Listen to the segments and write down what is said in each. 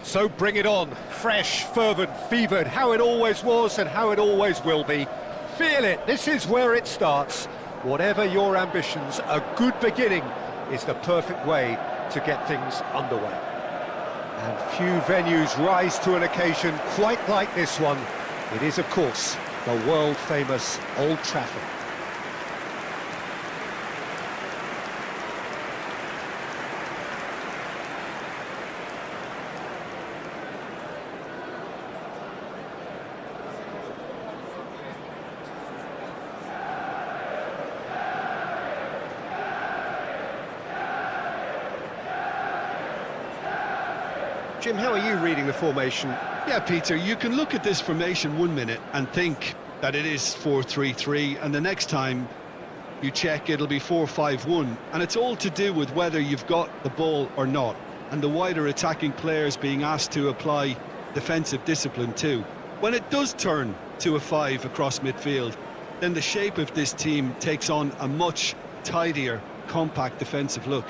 So bring it on, fresh, fervent, fevered, how it always was and how it always will be. Feel it, this is where it starts. Whatever your ambitions, a good beginning is the perfect way to get things underway. And few venues rise to an occasion quite like this one. It is, of course, the world-famous Old Trafford. Jim, how are you reading the formation? Yeah, Peter, you can look at this formation 1 minute and think that it is 4-3-3, and the next time you check it'll be 4-5-1, and it's all to do with whether you've got the ball or not, and the wider attacking players being asked to apply defensive discipline too. When it does turn to a 5 across midfield, then the shape of this team takes on a much tidier, compact defensive look.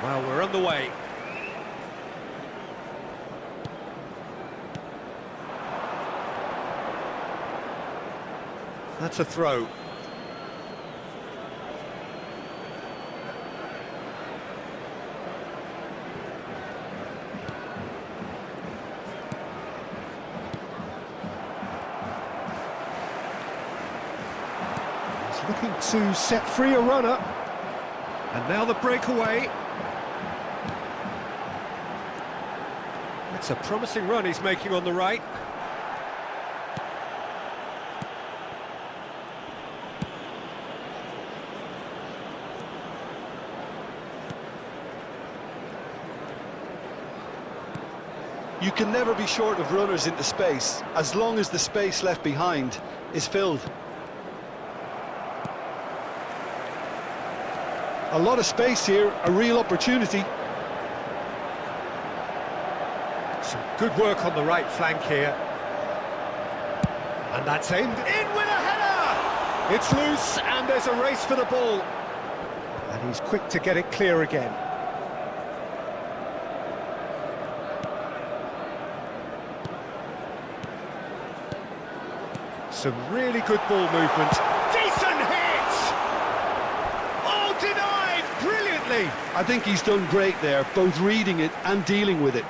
Well, we're on the way. That's a throw. He's looking to set free a runner. And now the breakaway. It's a promising run he's making on the right. You can never be short of runners into space, as long as the space left behind is filled. A lot of space here, a real opportunity. Some good work on the right flank here. And that's aimed in with a header! It's loose and there's a race for the ball. And he's quick to get it clear again. Some really good ball movement. Decent hit! Oh, denied brilliantly! I think he's done great there, both reading it and dealing with it.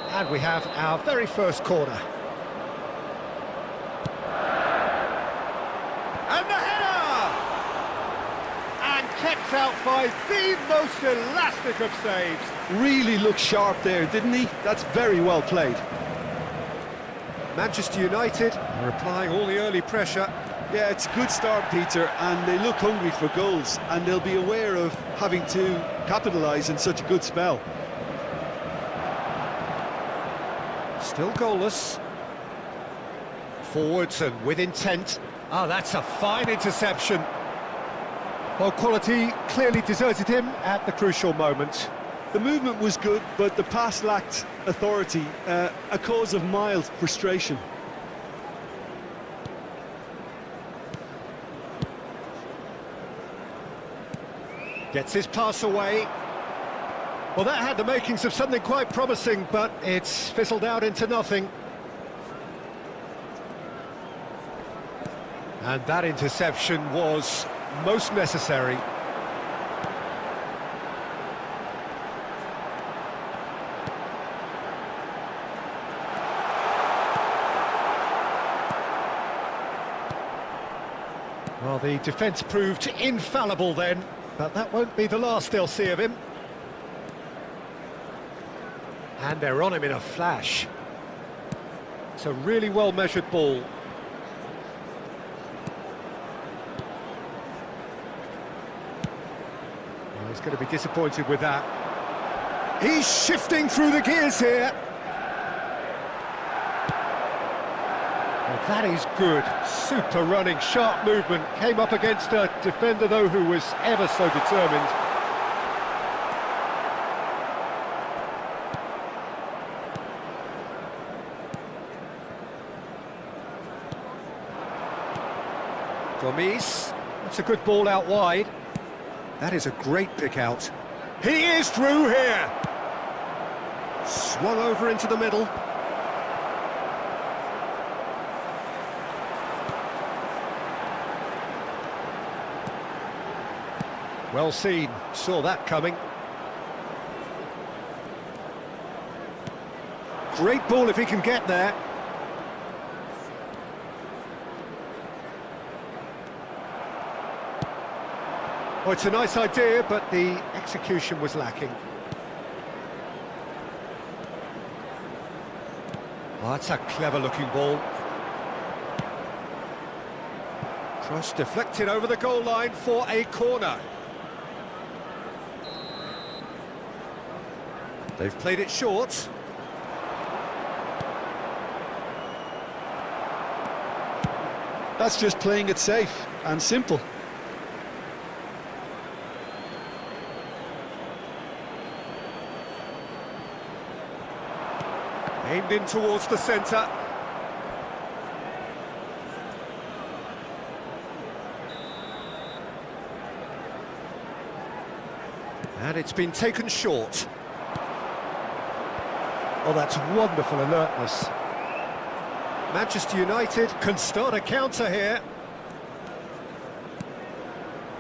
And we have our very first corner. And the header! And kept out by the most elastic of saves. Really looked sharp there, didn't he? That's very well played. Manchester United are applying all the early pressure. Yeah, it's a good start, Peter, and they look hungry for goals, and they'll be aware of having to capitalise in such a good spell. Still goalless. Forwards and with intent. Ah, that's a fine interception. Well, quality clearly deserted him at the crucial moment. The movement was good, but the pass lacked authority, a cause of mild frustration. Gets his pass away. Well, that had the makings of something quite promising, but it's fizzled out into nothing. And that interception was most necessary. Well, the defence proved infallible then, but that won't be the last they'll see of him. And they're on him in a flash. It's a really well-measured ball. Well, he's going to be disappointed with that. He's shifting through the gears here. Well, that is good. Super running, sharp movement. Came up against a defender, though, who was ever so determined. Gomes, that's a good ball out wide. That is a great pick out. He is through here. Swung over into the middle. Well seen, saw that coming. Great ball if he can get there. Oh, it's a nice idea, but the execution was lacking. Oh, that's a clever-looking ball. Cross deflected over the goal line for a corner. They've played it short. That's just playing it safe and simple. Aimed in towards the centre. And it's been taken short. Oh, that's wonderful alertness. Manchester United can start a counter here.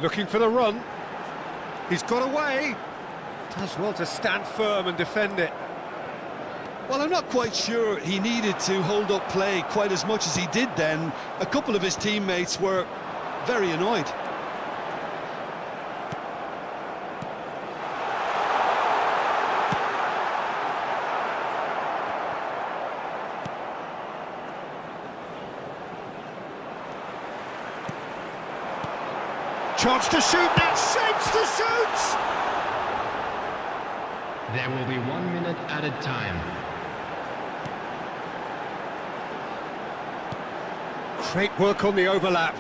Looking for the run. He's got away. Does well to stand firm and defend it. Well, I'm not quite sure he needed to hold up play quite as much as he did then. A couple of his teammates were very annoyed. Chance to shoot, that shapes to shoot! There will be 1 minute added time. Great work on the overlap.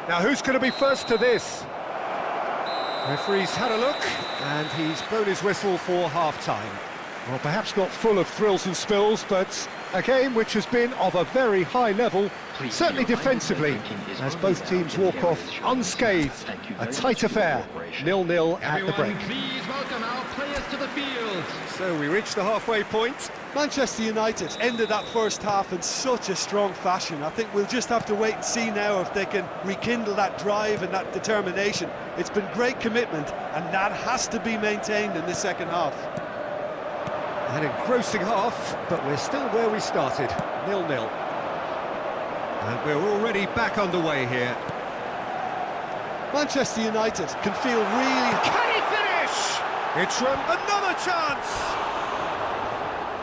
Now who's going to be first to this? Referee's had a look and he's blown his whistle for half-time. Well, perhaps not full of thrills and spills, but a game which has been of a very high level, certainly defensively, as both teams walk off unscathed. A tight affair, 0-0 at the break. Please welcome our players to the field. So we reach the halfway point. Manchester United ended that first half in such a strong fashion. I think we'll just have to wait and see now if they can rekindle that drive and that determination. It's been great commitment, and that has to be maintained in the second half. An engrossing half, but we're still where we started, 0-0. And we're already back underway here. Manchester United can feel really... Can he finish? It's run another chance!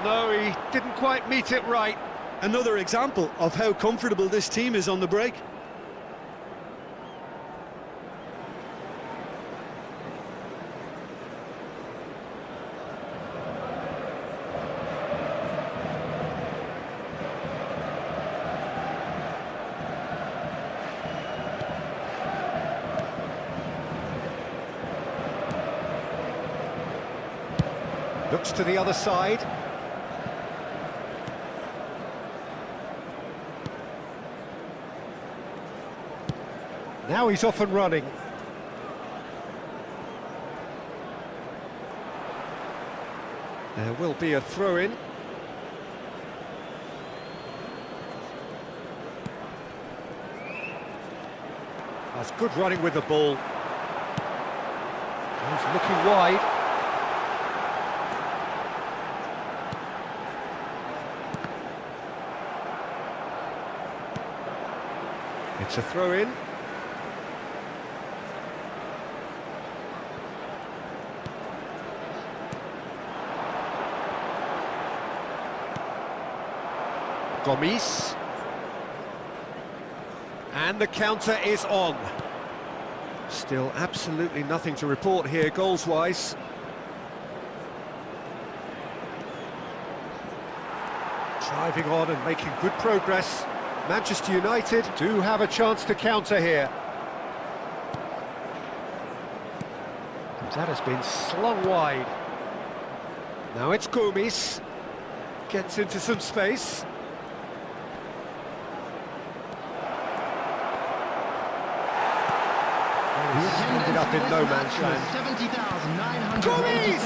No, he didn't quite meet it right. Another example of how comfortable this team is on the break. Looks to the other side. Now he's off and running. There will be a throw-in. That's good running with the ball. He's looking wide. It's a throw-in. Gomis. And the counter is on. Still absolutely nothing to report here, goals-wise. Driving on and making good progress. Manchester United do have a chance to counter here. That has been slung wide. Now it's Gomis. Gets into some space. He's ended up in no man's land. Gomis!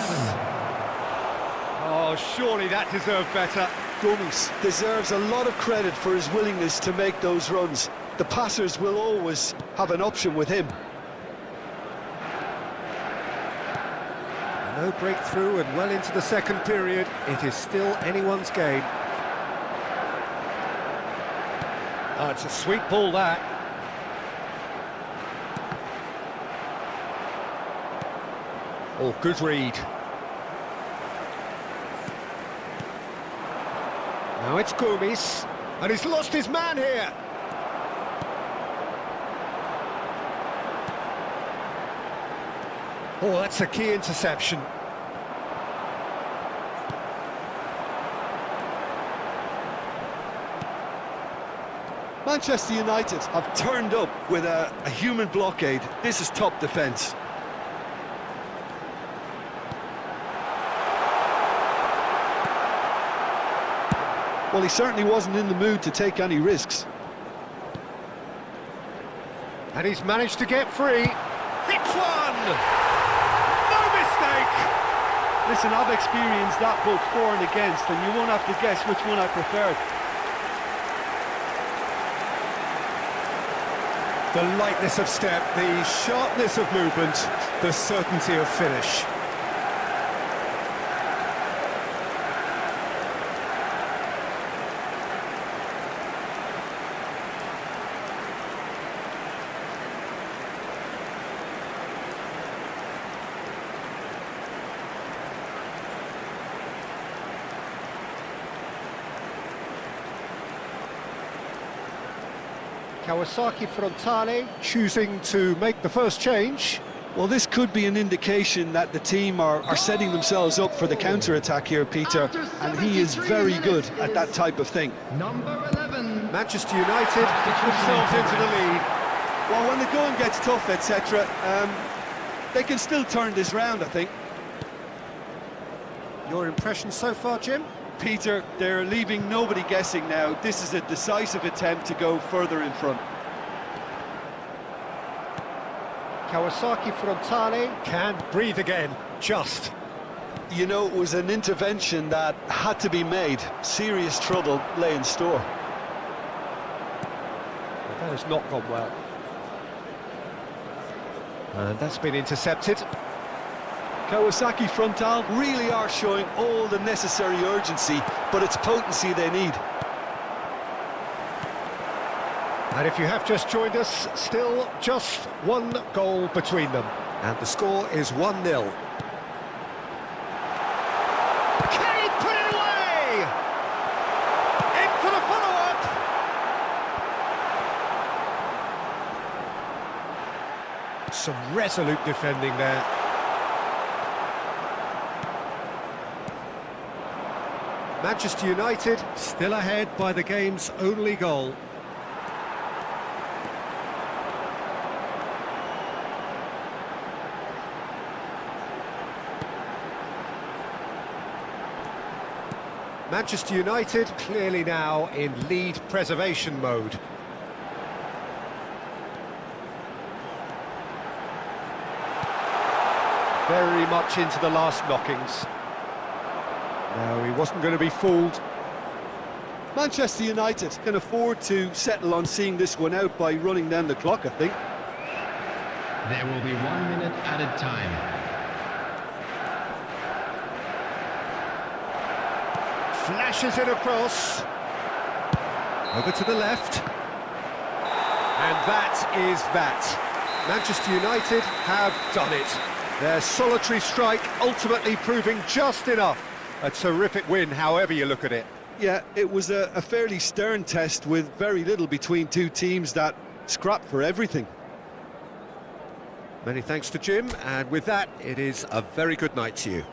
Oh, surely that deserved better. Gomis deserves a lot of credit for his willingness to make those runs. The passers will always have an option with him. No breakthrough and well into the second period. It is still anyone's game. Oh, it's a sweet ball, that. Oh, good read. Now it's Gomis, and he's lost his man here. Oh, that's a key interception. Manchester United have turned up with a human blockade. This is top defence. Well, he certainly wasn't in the mood to take any risks. And he's managed to get free. Hits one! No mistake! Listen, I've experienced that both for and against, and you won't have to guess which one I preferred. The lightness of step, the sharpness of movement, the certainty of finish. Kawasaki Frontale choosing to make the first change. Well, this could be an indication that the team are setting themselves up for the counter-attack here, Peter, and he is very good at that type of thing. Number 11. Manchester United get themselves into the lead. Well, when the going gets tough, etc., they can still turn this round, I think. Your impression so far, Jim? Peter, they're leaving nobody guessing now. This is a decisive attempt to go further in front. Kawasaki Frontale can breathe again, just. You know, it was an intervention that had to be made. Serious trouble lay in store. Well, that has not gone well. And that's been intercepted. Kawasaki Frontale really are showing all the necessary urgency, but it's potency they need. And if you have just joined us, still just one goal between them. And the score is 1-0. Can he put it away? In for the follow-up! Some resolute defending there. Manchester United still ahead by the game's only goal. Manchester United clearly now in lead preservation mode. Very much into the last knockings. No, he wasn't going to be fooled. Manchester United can afford to settle on seeing this one out by running down the clock, I think. There will be 1 minute added time. Flashes it across. Over to the left. And that is that. Manchester United have done it. Their solitary strike ultimately proving just enough. A terrific win, however you look at it. Yeah, it was a fairly stern test with very little between two teams that scrapped for everything. Many thanks to Jim, and with that, it is a very good night to you.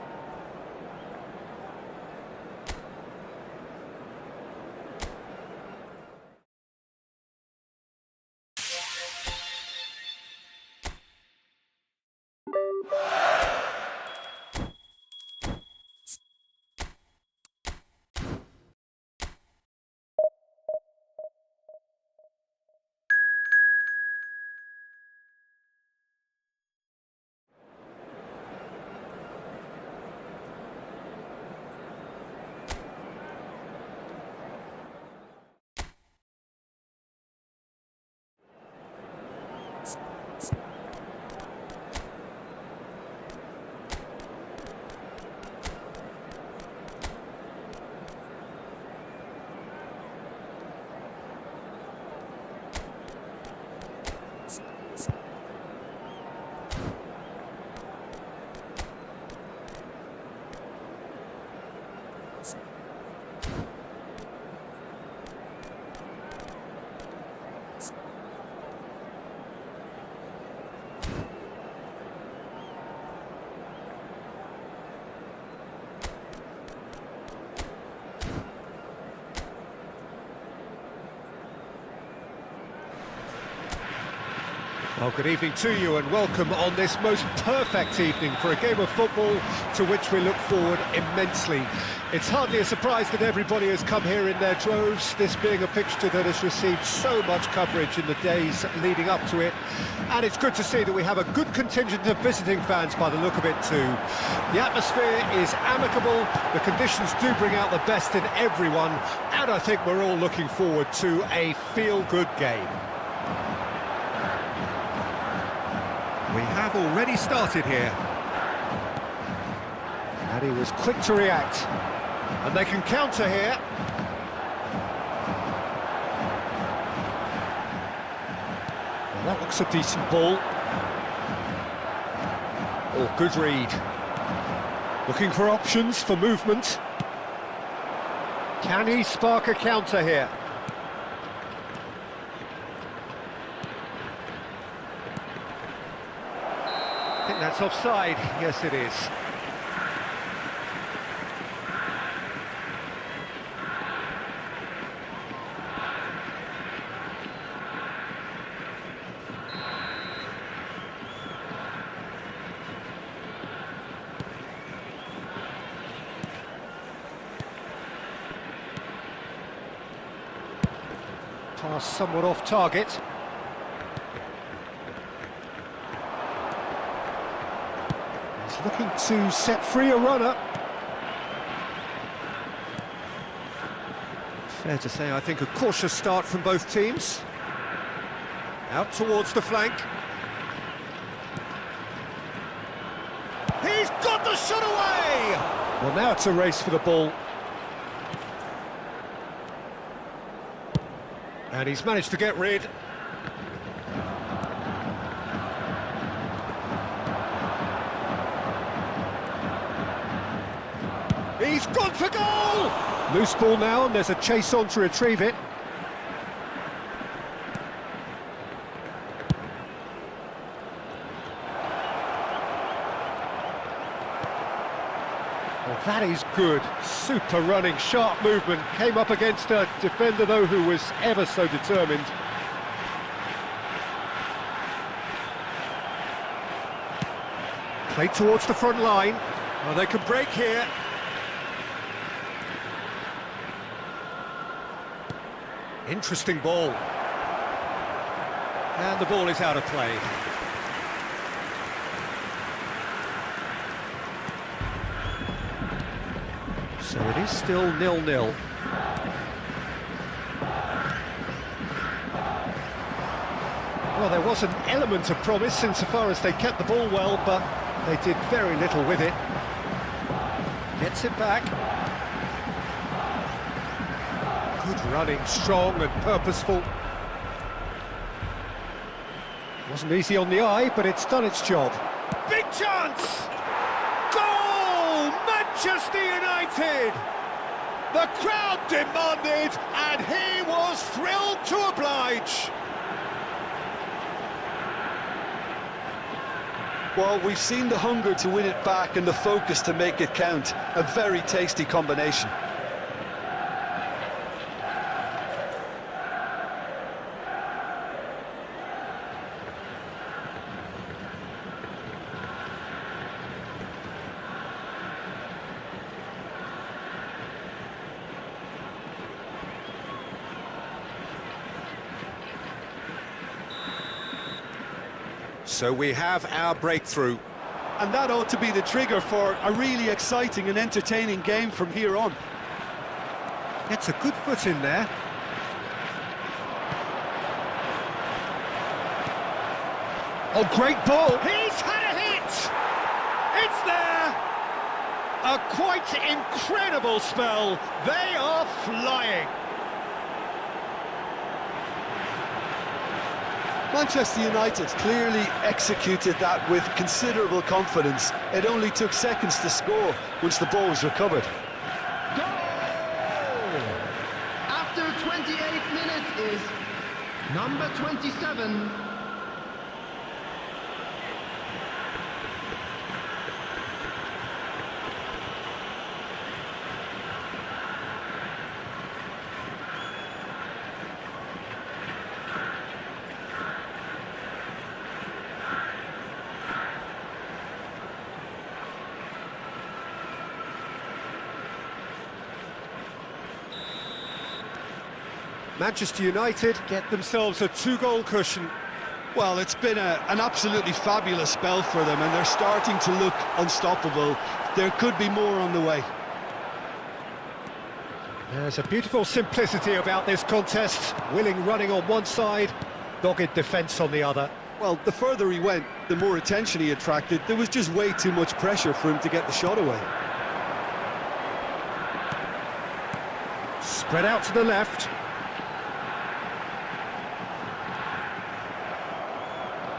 Well, good evening to you and welcome on this most perfect evening for a game of football to which we look forward immensely. It's hardly a surprise that everybody has come here in their droves, this being a fixture that has received so much coverage in the days leading up to it. And it's good to see that we have a good contingent of visiting fans by the look of it too. The atmosphere is amicable, the conditions do bring out the best in everyone, and I think we're all looking forward to a feel-good game. We have already started here. And he was quick to react. And they can counter here. Well, that looks a decent ball. Oh, good read. Looking for options for movement. Can he spark a counter here? I think that's offside. Yes, it is. Pass somewhat off target. Looking to set free a runner. Fair to say, I think, a cautious start from both teams. Out towards the flank. He's got the shot away! Well, now it's a race for the ball. And he's managed to get rid. He's gone for goal! Loose ball now, and there's a chase on to retrieve it. Well, that is good. Super running, sharp movement. Came up against a defender, though, who was ever so determined. Played towards the front line. Oh, they can break here. Interesting ball. And the ball is out of play. So it is still 0-0. Well, there was an element of promise insofar as they kept the ball well, but they did very little with it. Gets it back. Good running, strong and purposeful. Wasn't easy on the eye, but it's done its job. Big chance! Goal! Manchester United! The crowd demanded, and he was thrilled to oblige. Well, we've seen the hunger to win it back and the focus to make it count. A very tasty combination. So we have our breakthrough. And that ought to be the trigger for a really exciting and entertaining game from here on. Gets a good foot in there. Oh, great ball! He's had a hit! It's there! A quite incredible spell. They are flying. Manchester United clearly executed that with considerable confidence. It only took seconds to score once the ball was recovered. Goal! After 28 minutes is number 27. Manchester United get themselves a 2-goal cushion. Well, it's been an absolutely fabulous spell for them, and they're starting to look unstoppable. There could be more on the way. There's a beautiful simplicity about this contest. Willing running on one side, dogged defence on the other. Well, the further he went, the more attention he attracted. There was just way too much pressure for him to get the shot away. Spread out to the left.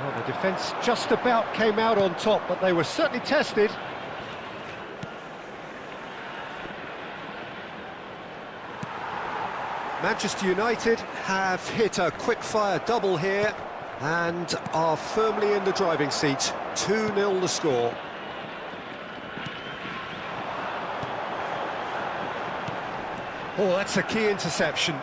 Well, the defence just about came out on top, but they were certainly tested. Manchester United have hit a quick-fire double here and are firmly in the driving seat. 2-0 the score. Oh, that's a key interception.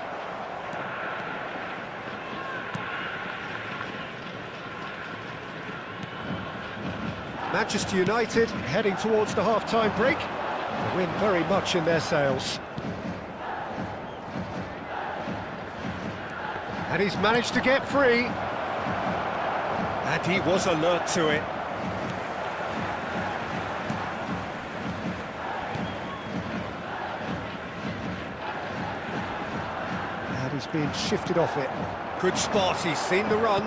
Manchester United heading towards the half-time break. The wind very much in their sails. And he's managed to get free. And he was alert to it. And he's being shifted off it. Good spot, he's seen the run.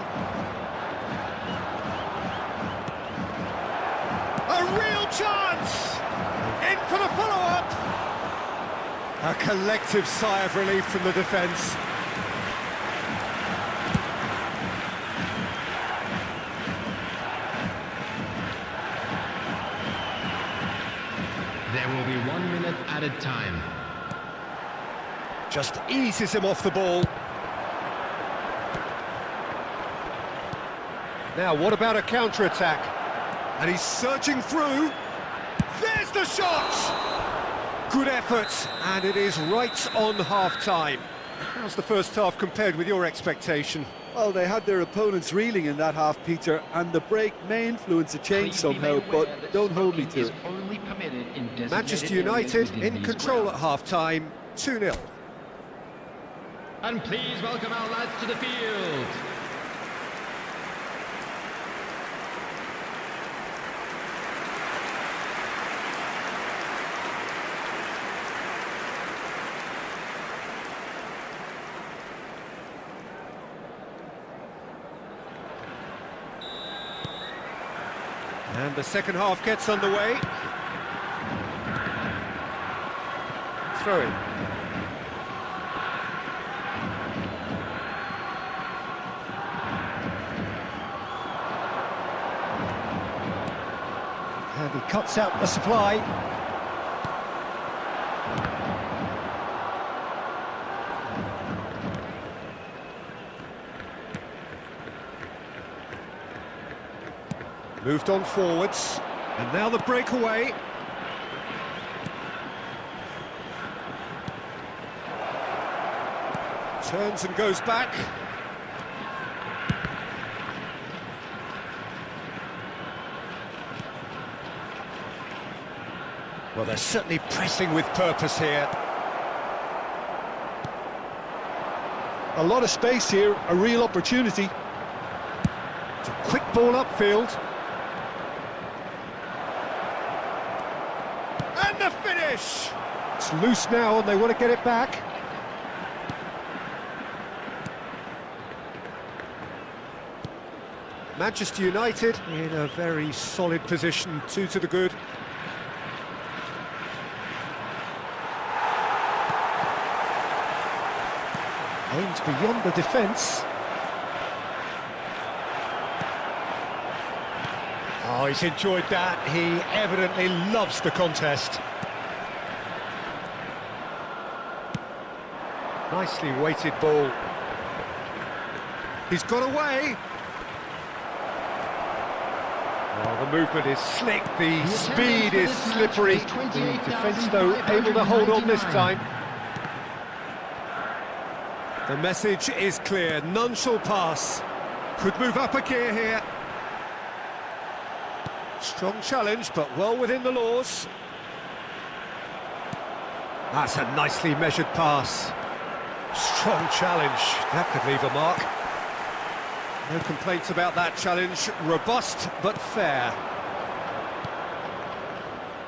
A real chance! In for the follow-up! A collective sigh of relief from the defence. There will be 1 minute added time. Just eases him off the ball. Now, what about a counter-attack? And he's searching through. There's the shot! Good effort, and it is right on half-time. How's the first half compared with your expectation? Well, they had their opponents reeling in that half, Peter, and the break may influence a change somehow, but don't hold me to it. Manchester United in control at half-time, 2-0. And please welcome our lads to the field. And the second half gets underway. Throw in. And he cuts out the supply. Moved on forwards, and now the breakaway. Turns and goes back. Well, they're certainly pressing with purpose here. A lot of space here, a real opportunity. It's a quick ball upfield. And the finish! It's loose now and they want to get it back. Manchester United in a very solid position, 2 to the good. Aims beyond the defence. Oh, he's enjoyed that. He evidently loves the contest. Nicely weighted ball. He's got away. Well, the movement is slick, the speed is slippery. The defence, though, able to hold on this time. The message is clear, none shall pass. Could move up a gear here. Strong challenge, but well within the laws. That's a nicely measured pass. Strong challenge, that could leave a mark. No complaints about that challenge, robust but fair.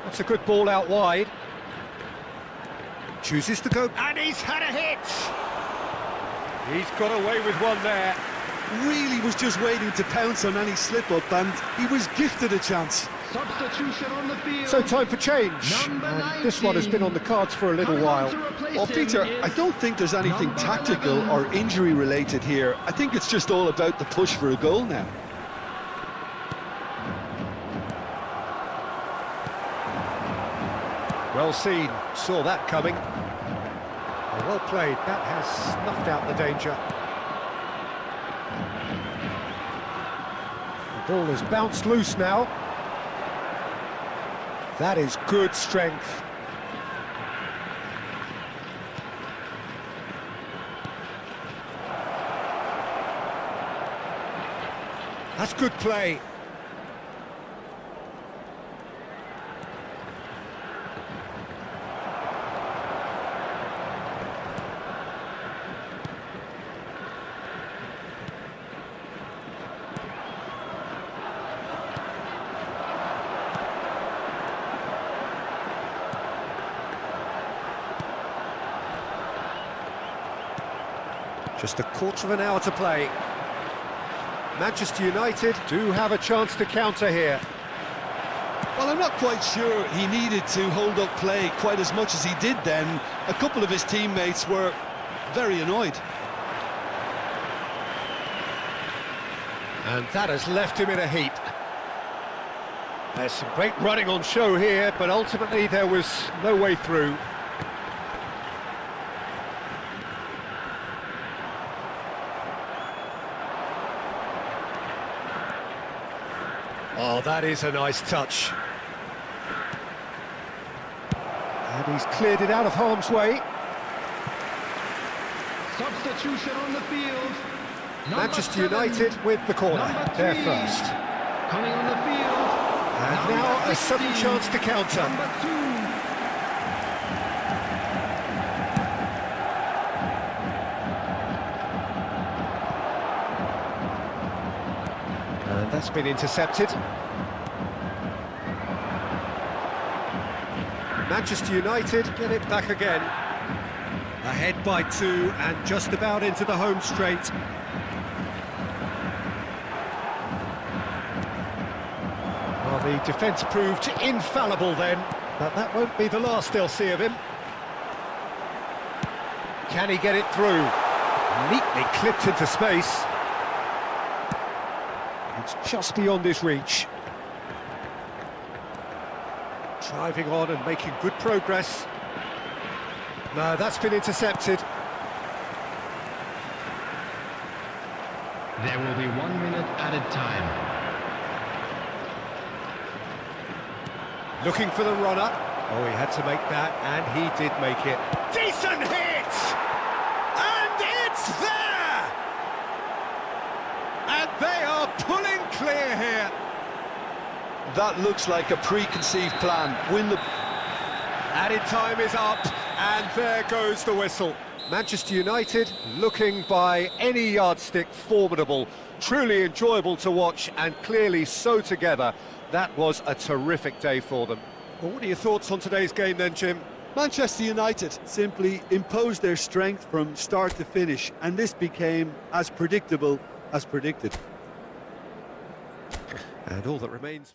That's a good ball out wide. Chooses to go, and he's had a hit! He's got away with one there. Really was just waiting to pounce on any slip-up, and he was gifted a chance. Substitution on the field. So time for change. And this one has been on the cards for a little while. Well, Peter, I don't think there's anything tactical or injury-related here. I think it's just all about the push for a goal now. Well seen, saw that coming. Well played, that has snuffed out the danger. The ball has bounced loose now. That is good strength. That's good play. Just a quarter of an hour to play. Manchester United do have a chance to counter here. Well, I'm not quite sure he needed to hold up play quite as much as he did then. A couple of his teammates were very annoyed. And that has left him in a heap. There's some great running on show here, but ultimately there was no way through. Oh, that is a nice touch. And he's cleared it out of harm's way. Substitution on the field. Manchester United with the corner. They're first. Coming on the field. And now a sudden chance to counter. Number 2. And that's been intercepted. Manchester United get it back again. Ahead by 2 and just about into the home straight. Well, the defence proved infallible then, but that won't be the last they'll see of him. Can he get it through? Neatly clipped into space. It's just beyond his reach. Driving on and making good progress. No, that's been intercepted. There will be 1 minute added time. Looking for the runner. Oh, he had to make that, and he did make it. Decent hit! And it's there! And they are pulling clear here. That looks like a preconceived plan. Win the... Added time is up, and there goes the whistle. Manchester United looking by any yardstick formidable, truly enjoyable to watch, and clearly so together. That was a terrific day for them. Well, what are your thoughts on today's game then, Jim? Manchester United simply imposed their strength from start to finish, and this became as predictable as predicted. And all that remains...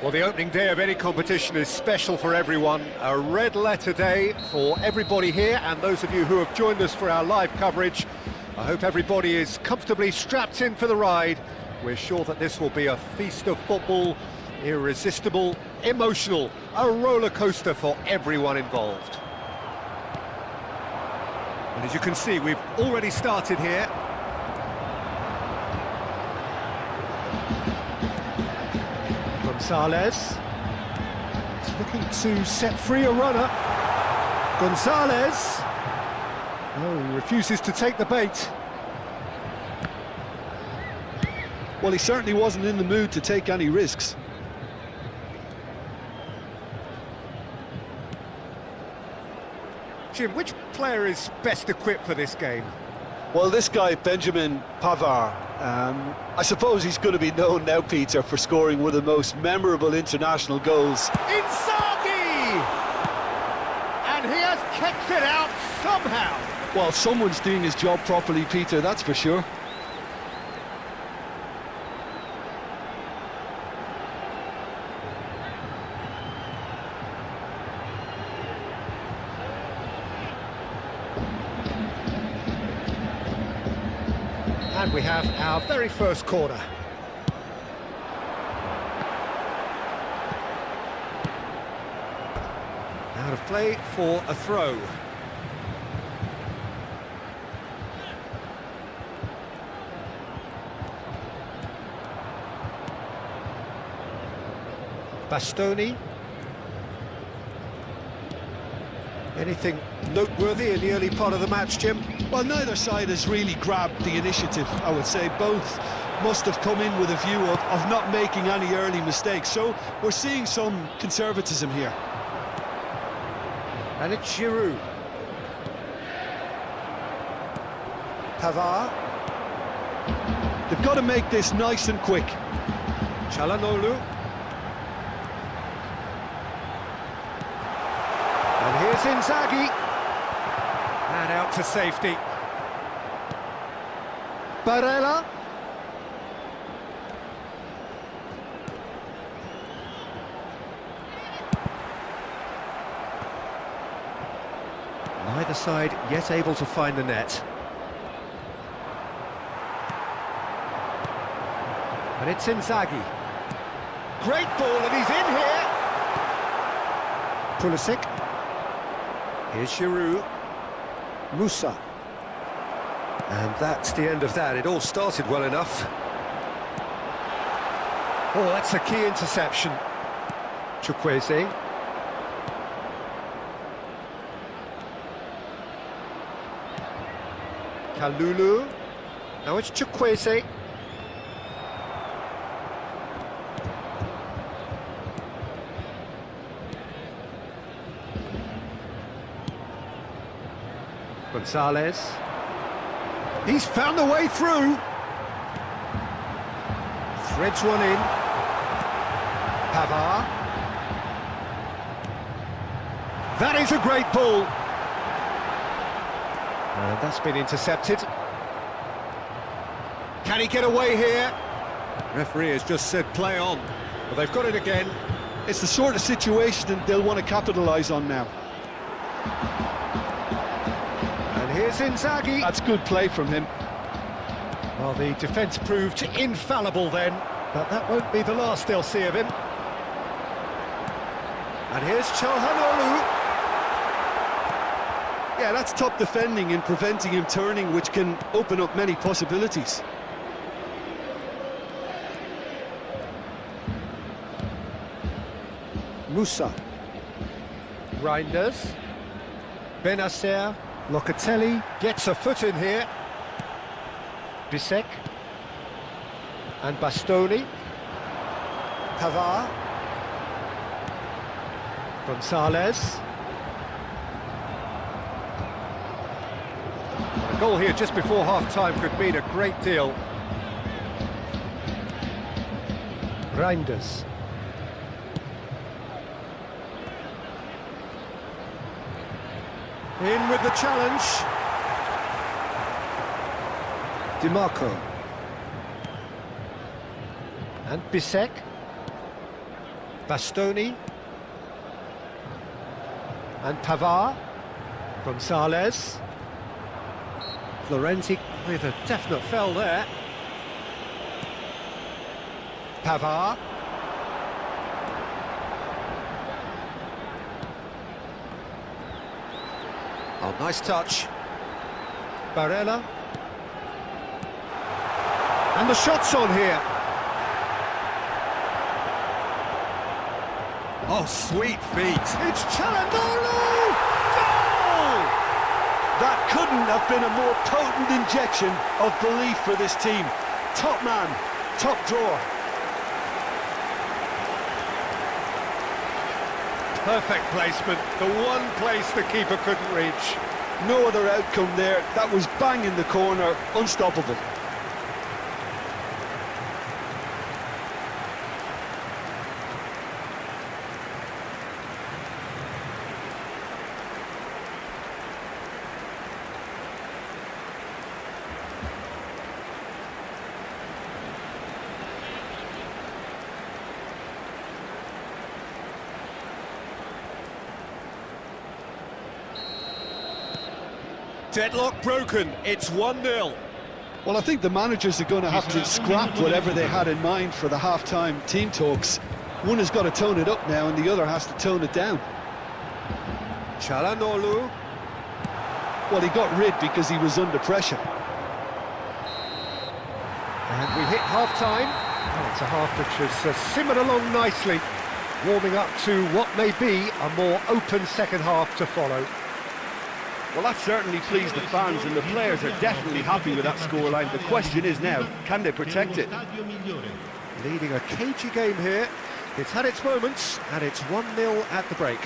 Well, the opening day of any competition is special for everyone. A red letter day for everybody here, and those of you who have joined us for our live coverage. I hope everybody is comfortably strapped in for the ride. We're sure that this will be a feast of football, irresistible, emotional, a roller coaster for everyone involved. And as you can see, we've already started here. Gonzalez. He's looking to set free a runner. Gonzalez. Oh, he refuses to take the bait. Well, he certainly wasn't in the mood to take any risks. Jim, which player is best equipped for this game? Well, this guy, Benjamin Pavard, I suppose he's going to be known now, Peter, for scoring one of the most memorable international goals. Inzaghi! And he has kept it out somehow. Well, someone's doing his job properly, Peter, that's for sure. And we have our very first corner. Out of play for a throw. Bastoni. Anything noteworthy in the early part of the match, Jim? Well, neither side has really grabbed the initiative, I would say. Both must have come in with a view of not making any early mistakes. So we're seeing some conservatism here. And it's Giroud. Pavard. They've got to make this nice and quick. Çalhanoğlu. And here's Inzaghi. And out to safety. Barella. Neither side yet able to find the net. And it's Inzaghi. Great ball, and he's in here. Pulisic. Here's Giroud. Musa. And that's the end of that. It all started well enough. Oh, that's a key interception. Chukwueze. Kalulu. Now it's Chukwueze. Gonzalez. He's found a way through. Threads one in. Pavard. That is a great ball. And that's been intercepted. Can he get away here? Referee has just said play on. Well, they've got it again. It's the sort of situation that they'll want to capitalise on now. Here's Inzaghi. That's good play from him. Well, the defence proved infallible then, but that won't be the last they'll see of him. And here's Çalhanoğlu. Yeah, that's top defending and preventing him turning, which can open up many possibilities. Musa. Reinders. Benacer. Locatelli gets a foot in here. Bisek. And Bastoni. Pavard. Gonzalez. A goal here just before half-time could mean a great deal. Reinders. In with the challenge. DiMarco. And Bisek. Bastoni. And Pavard. Gonzalez. Florenzi with a definite fell there. Pavard. Oh, nice touch. Barella. And the shot's on here. Oh, sweet feet. It's Çalhanoğlu! Goal! That couldn't have been a more potent injection of belief for this team. Top man, top drawer. Perfect placement, the one place the keeper couldn't reach. No other outcome there. That was bang in the corner, unstoppable. Deadlock broken, it's 1-0. Well, I think the managers are going to have to scrap whatever they had in mind for the half-time team talks. One has got to tone it up now and the other has to tone it down. Çalhanoğlu. Well, he got rid because he was under pressure. And we hit half-time. Oh, it's a half which has simmered along nicely, warming up to what may be a more open second half to follow. Well, that certainly pleased the fans, and the players are definitely happy with that scoreline. The question is now, can they protect it? Leading a cagey game here. It's had its moments, and it's 1-0 at the break.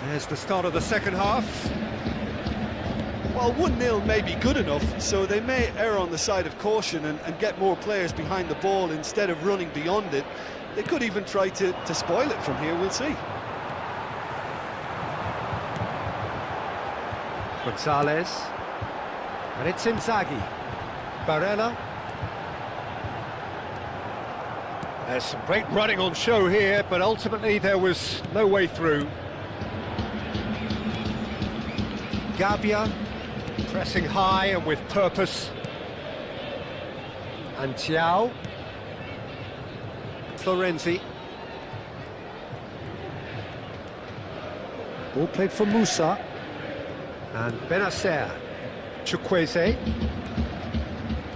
There's the start of the second half. Well, 1-0 may be good enough, so they may err on the side of caution and get more players behind the ball instead of running beyond it. They could even try to spoil it from here, we'll see. Gonzalez. And it's Inzaghi. Barella. There's some great running on show here, but ultimately there was no way through. Gabbia, pressing high and with purpose. And Thiaw. Florenzi. Ball played for Musa. And Benacer. Chukwueze.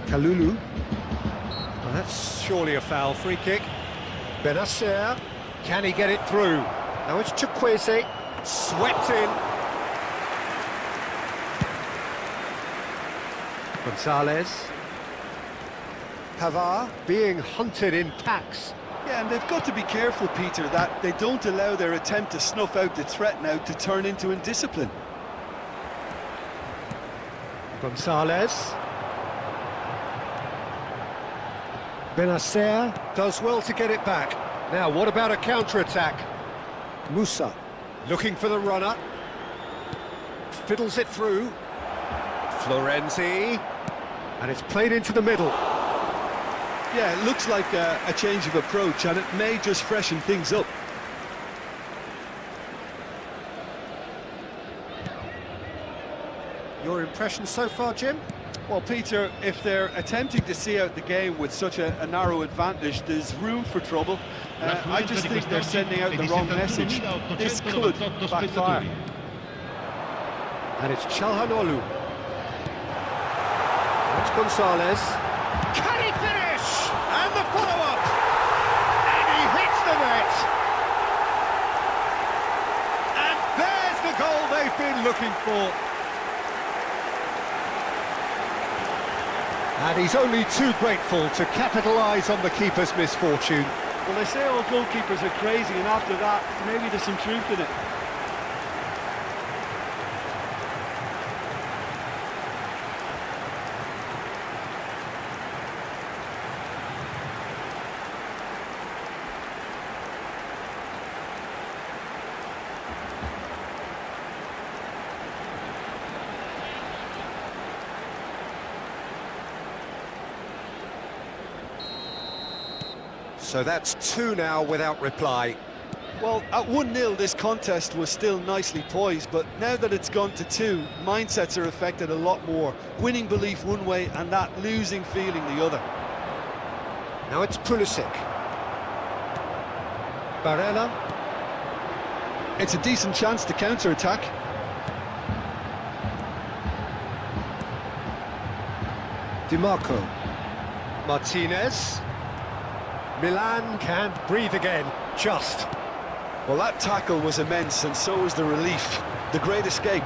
Kalulu. Well, that's surely a foul. Free kick. Benacer. Can he get it through? Now it's Chukwueze. Swept in. Gonzalez. Pavard being hunted in packs. Yeah, and they've got to be careful, Peter, that they don't allow their attempt to snuff out the threat now to turn into indiscipline. Gonzalez. Benacer does well to get it back. Now, what about a counter-attack? Musa looking for the runner. Fiddles it through. Florenzi. And it's played into the middle. Yeah, it looks like a change of approach, and it may just freshen things up. Your impression so far, Jim? Well, Peter, if they're attempting to see out the game with such a narrow advantage, there's room for trouble. I just think they're sending out the wrong message. This could backfire. And it's Çalhanoğlu. It's Gonzalez. Can he finish? And the follow-up! And he hits the net! And there's the goal they've been looking for. And he's only too grateful to capitalise on the keeper's misfortune. Well, they say all goalkeepers are crazy, and after that, maybe there's some truth in it. So that's 2 now without reply. Well, at 1-0, this contest was still nicely poised, but now that it's gone to 2, mindsets are affected a lot more. Winning belief one way and that losing feeling the other. Now it's Pulisic. Barella. It's a decent chance to counter-attack. DiMarco. Martinez. Milan can't breathe again, just. Well, that tackle was immense, and so was the relief. The great escape.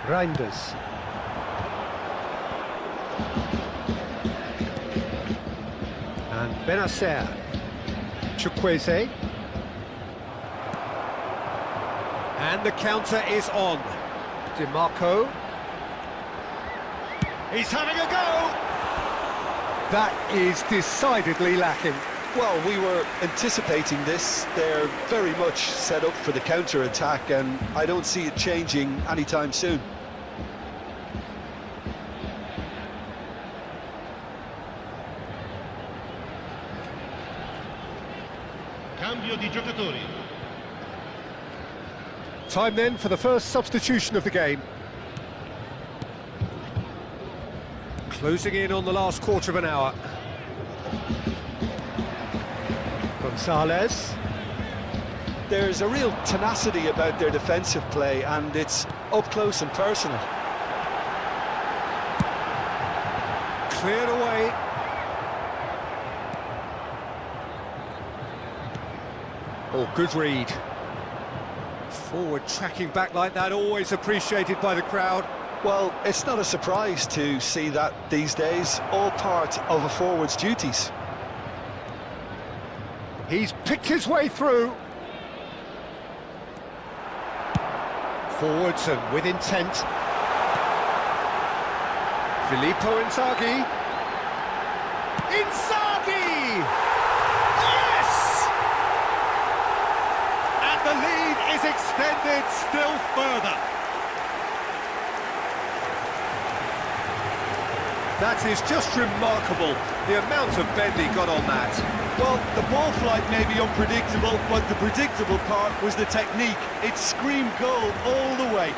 Reinders. And Benacer. Chukwueze. And the counter is on. DiMarco. He's having a go! That is decidedly lacking. Well, we were anticipating this. They're very much set up for the counter-attack, and I don't see it changing anytime soon. Cambio di giocatori. Time then for the first substitution of the game. Closing in on the last quarter of an hour. Gonzalez. There's a real tenacity about their defensive play, and it's up close and personal. Cleared away. Oh, good read. Forward tracking back like that, always appreciated by the crowd. Well, it's not a surprise to see that these days, all part of a forward's duties. He's picked his way through. Forwards and with intent. Filippo Inzaghi. Inzaghi! Yes! And the lead is extended still further. That is just remarkable, the amount of bend he got on that. Well, the ball flight may be unpredictable, but the predictable part was the technique. It screamed goal all the way.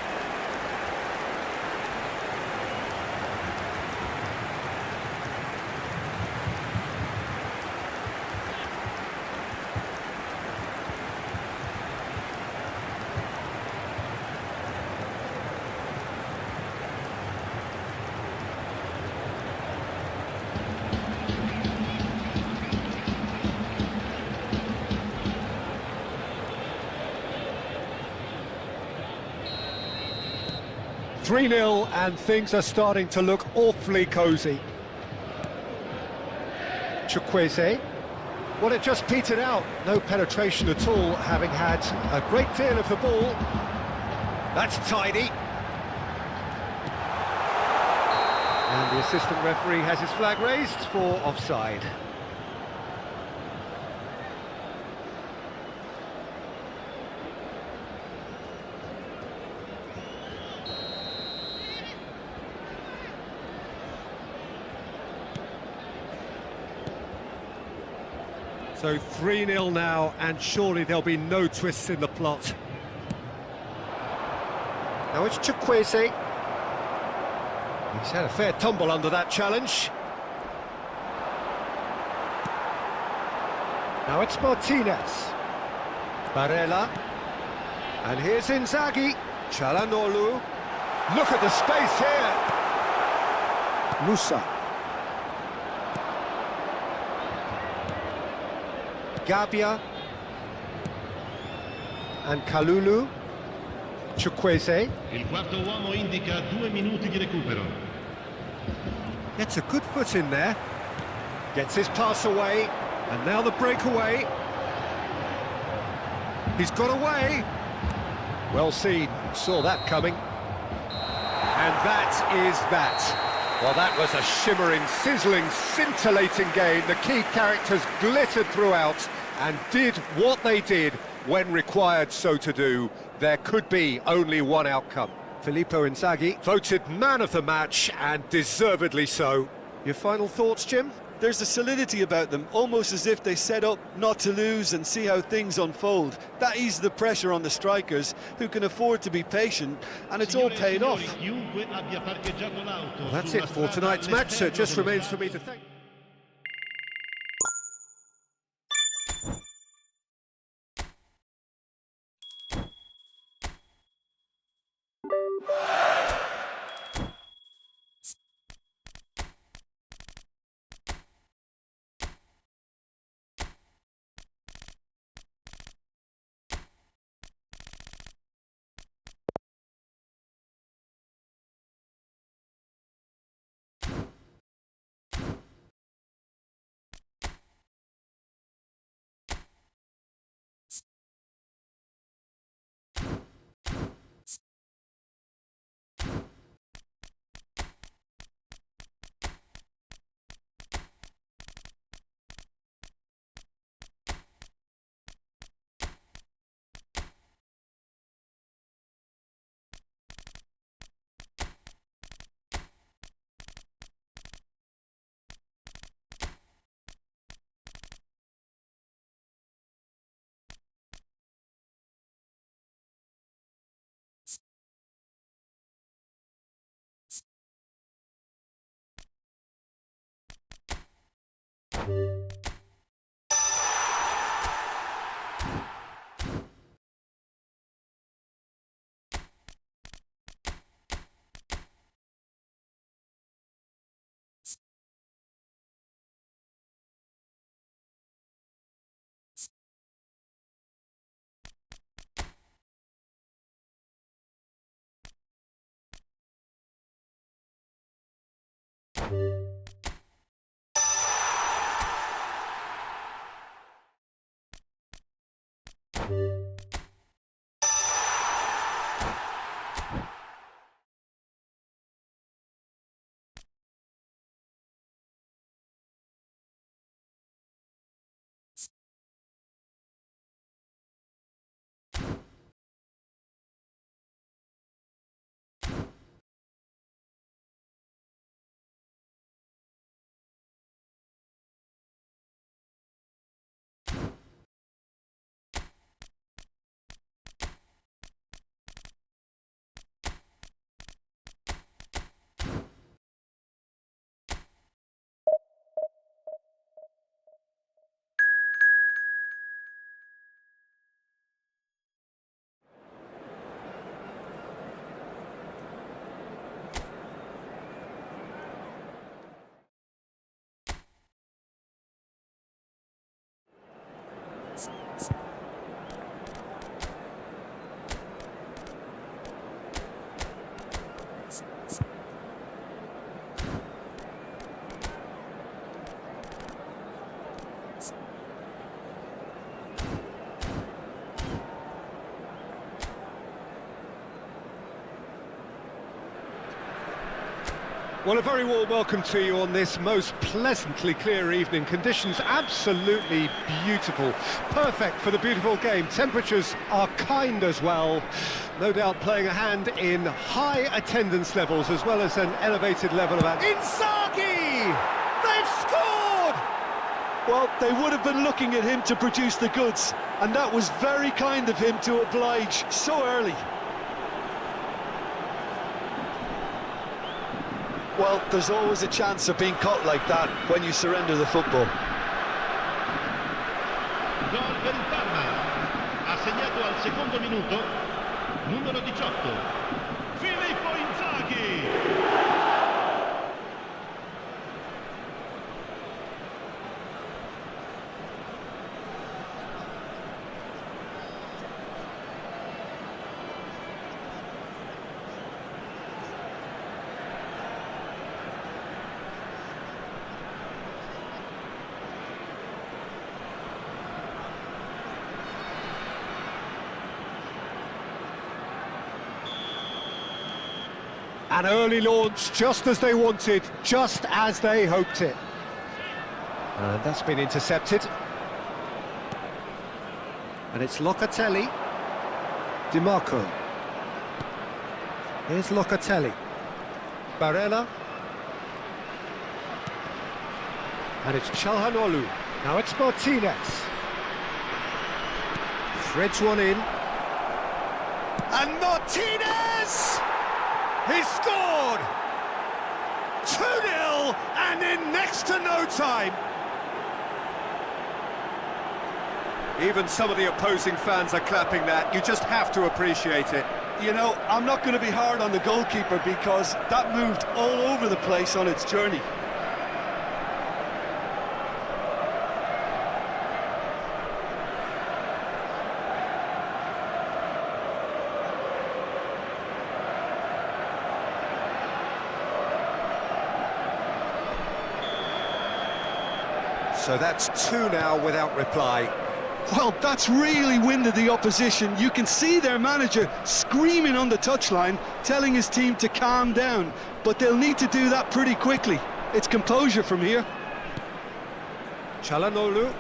"3-0 and things are starting to look awfully cosy. Chukwueze. Well, it just petered out. No penetration at all, having had a great deal of the ball. That's tidy. And the assistant referee has his flag raised for offside. So 3-0 now, and surely there'll be no twists in the plot. Now it's Chukwueze. He's had a fair tumble under that challenge. Now it's Martinez. Barella. And here's Inzaghi. Çalhanoğlu. Look at the space here. Musa. Gabbia and Kalulu. Chukwueze. Il quarto uomo indica 2 minuti di recupero. Gets a good foot in there. Gets his pass away. And now the breakaway. He's got away. Well seen. Saw that coming. And that is that. Well, that was a shimmering, sizzling, scintillating game. The key characters glittered throughout and did what they did when required so to do. There could be only one outcome. Filippo Inzaghi, voted man of the match, and deservedly so. Your final thoughts, Jim? There's a solidity about them, almost as if they set up not to lose and see how things unfold. That eases the pressure on the strikers, who can afford to be patient, and it's all paid off. Well, that's it for tonight's match, so it just remains for me to thank... Well, a very warm welcome to you on this most pleasantly clear evening. Conditions absolutely beautiful. Perfect for the beautiful game. Temperatures are kind as well. No doubt playing a hand in high attendance levels as well as an elevated level of... Inzaghi! They've scored! Well, they would have been looking at him to produce the goods, and that was very kind of him to oblige so early. Well, there's always a chance of being caught like that when you surrender the football. Gol per il Parma. Ha segnato al secondo minuto numero 18 Filippo Inzaghi. An early launch, just as they wanted, just as they hoped it. And that's been intercepted. And it's Locatelli. Di Marco. Here's Locatelli. Barella. And it's Çalhanoğlu. Now it's Martinez. Threads one in. And Martinez! He scored! 2-0 and in next to no time. Even some of the opposing fans are clapping that. You just have to appreciate it. You know, I'm not going to be hard on the goalkeeper because that moved all over the place on its journey. So that's 2 now without reply. Well, that's really winded the opposition. You can see their manager screaming on the touchline, telling his team to calm down. But they'll need to do that pretty quickly. It's composure from here. Çalhanoğlu.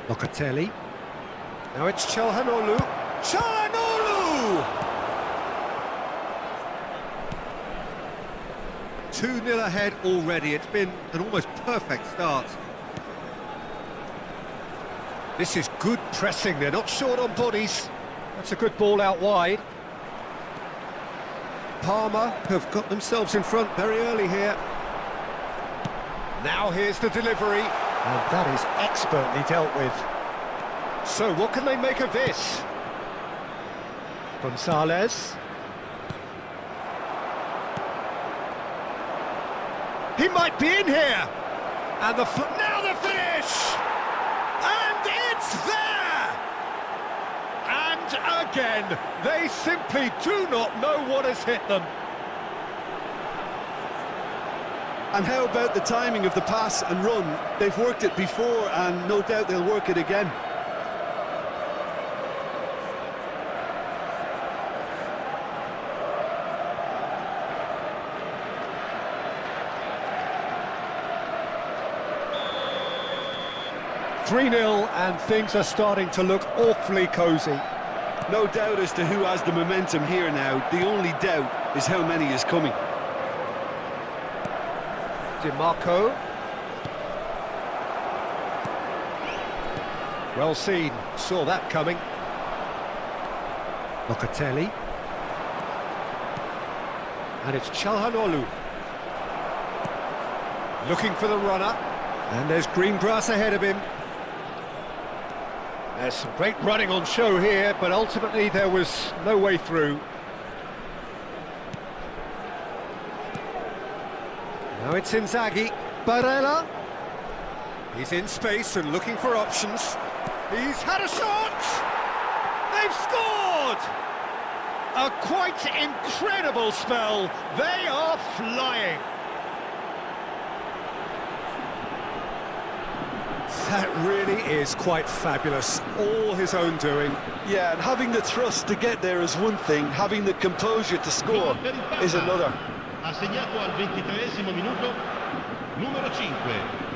Locatelli. Now it's Çalhanoğlu. Çalhanoğlu! 2-0 ahead already. It's been an almost perfect start. This is good pressing. They're not short on bodies. That's a good ball out wide. Parma have got themselves in front very early here. Now here's the delivery. And that is expertly dealt with. So what can they make of this? Gonzalez. He might be in here. And now the finish! And it's there! And again, they simply do not know what has hit them. And how about the timing of the pass and run? They've worked it before and no doubt they'll work it again. .3-0 and things are starting to look awfully cosy. No doubt as to who has the momentum here now. The only doubt is how many is coming. Di Marco. Well seen, saw that coming. Locatelli. And it's Çalhanoğlu. Looking for the runner. And there's green grass ahead of him. There's some great running on show here, but ultimately there was no way through. Now it's Inzaghi. Barella. He's in space and looking for options. He's had a shot! They've scored! A quite incredible spell. They are flying. That really is quite fabulous, all his own doing. Yeah, and having the thrust to get there is one thing, having the composure to score is another. Ha segnato al 23esimo minuto, numero 5.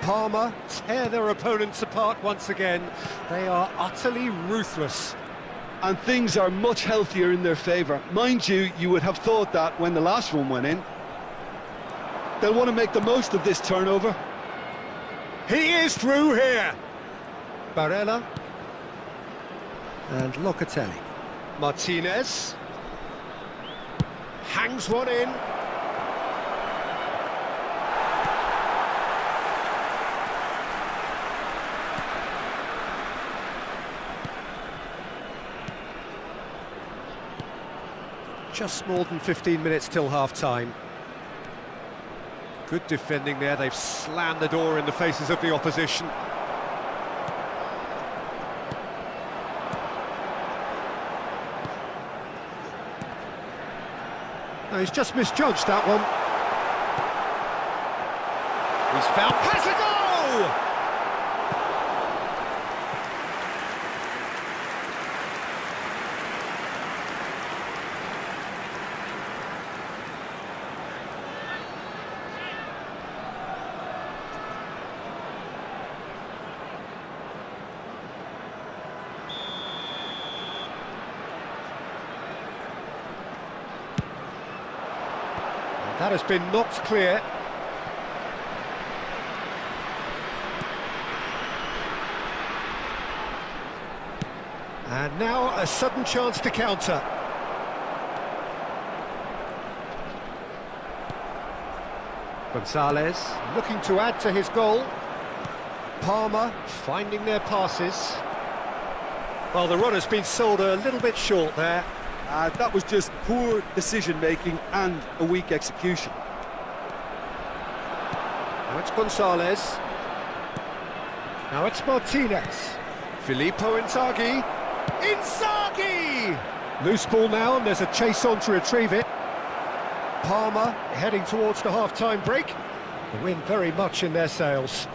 Parma tear their opponents apart once again. They are utterly ruthless. And things are much healthier in their favour. Mind you, you would have thought that when the last one went in. They'll want to make the most of this turnover. He is through here. Barella. And Locatelli. Martinez. Hangs one in. Just more than 15 minutes till half-time. Good defending there, they've slammed the door in the faces of the opposition. No, he's just misjudged that one. He's found... Has a goal! That has been knocked clear. And now a sudden chance to counter. Gonzalez looking to add to his goal. Palmer finding their passes. Well, the run has been sold a little bit short there. That was just poor decision-making and a weak execution. Now it's Gonzalez. Now it's Martinez. Filippo Inzaghi. Inzaghi! Loose ball now, and there's a chase on to retrieve it. Palmer heading towards the half-time break. The wind very much in their sails.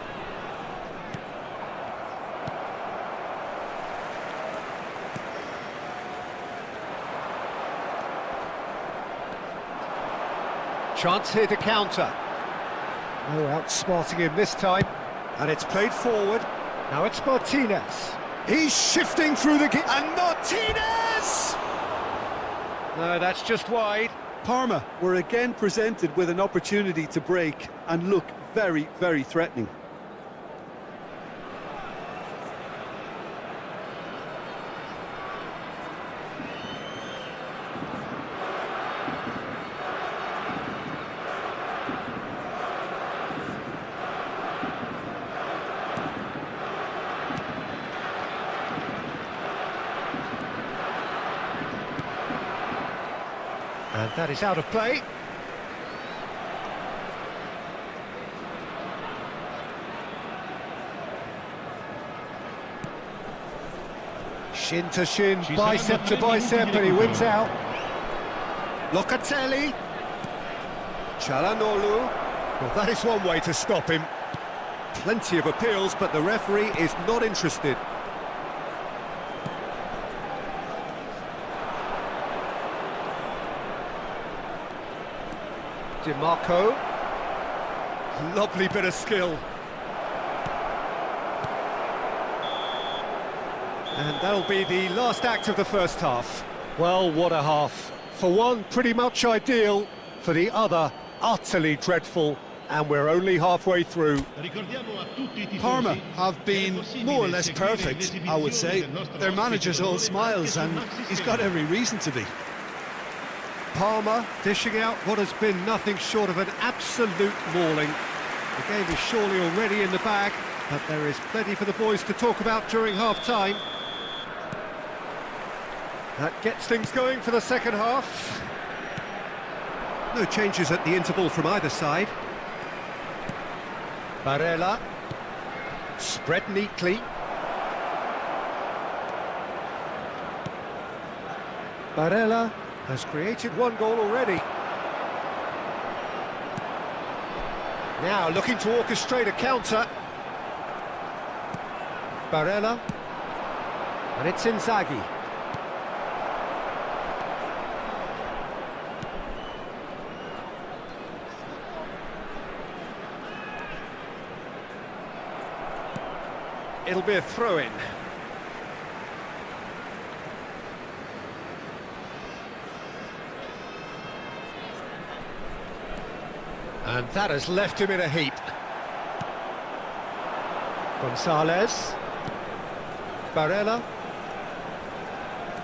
Chance here to counter. Oh, outsmarting him this time. And it's played forward. Now it's Martinez. He's shifting through the... And Martinez! No, that's just wide. Parma were again presented with an opportunity to break and look very, very threatening. And that is out of play. Shin to shin, bicep to bicep, and he wins out. Locatelli. Çalhanoğlu. Well, that is one way to stop him. Plenty of appeals, but the referee is not interested. DiMarco. Lovely bit of skill. And that'll be the last act of the first half. Well, what a half. For one, pretty much ideal. For the other, utterly dreadful. And we're only halfway through. Parma have been more or less perfect, I would say. Their manager's all smiles, and he's got every reason to be. Palmer dishing out what has been nothing short of an absolute mauling. The game is surely already in the bag, but there is plenty for the boys to talk about during half-time. That gets things going for the second half. No changes at the interval from either side. Barella. Spread neatly. Barella has created one goal already. Now looking to orchestrate a counter. Barella. And it's Inzaghi. It'll be a throw-in. And that has left him in a heap. Gonzalez. Barella.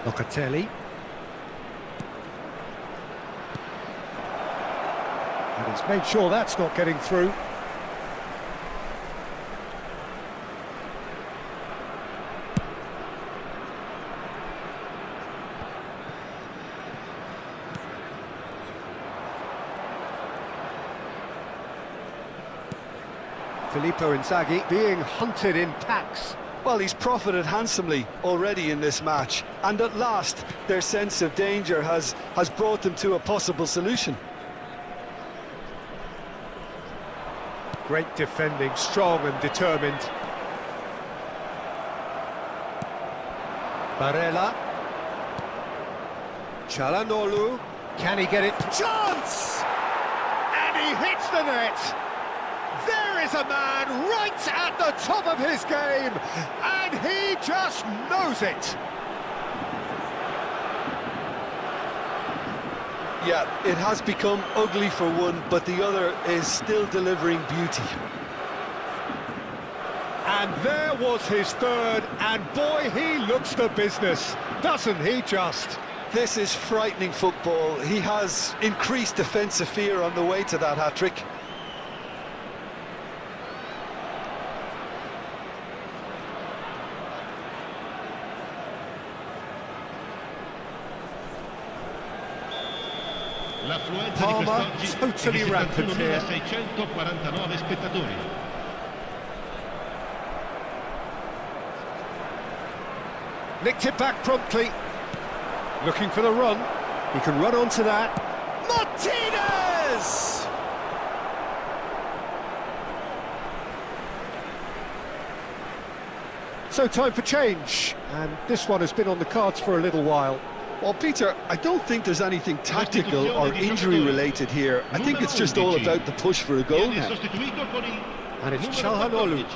Locatelli. And he's made sure that's not getting through. Filippo Inzaghi being hunted in packs. Well, he's profited handsomely already in this match, and at last their sense of danger has brought them to a possible solution. Great defending, strong and determined. Barella. Çalhanoğlu. Can he get it? Chance! And he hits the net! There is a man right at the top of his game, and he just knows it! Yeah, it has become ugly for one, but the other is still delivering beauty. And there was his third, and boy, he looks the business, doesn't he just? This is frightening football. He has increased defensive fear on the way to that hat-trick. Palmer, totally rampant here. 649 spettatori. Nicked it back promptly. Looking for the run. He can run onto that. Martinez! So time for change, and this one has been on the cards for a little while. Well, Peter, I don't think there's anything tactical or injury-related here. I think it's just all about the push for a goal now. And it's Çalhanoğlu.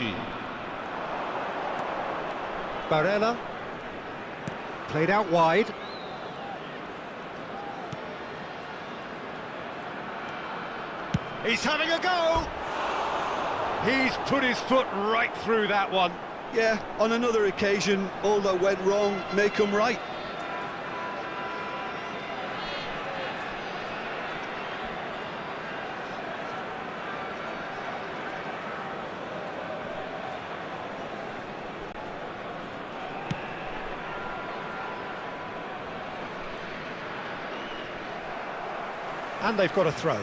Barella. Played out wide. He's having a go! He's put his foot right through that one. Yeah, on another occasion, all that went wrong may come right. And they've got a throw.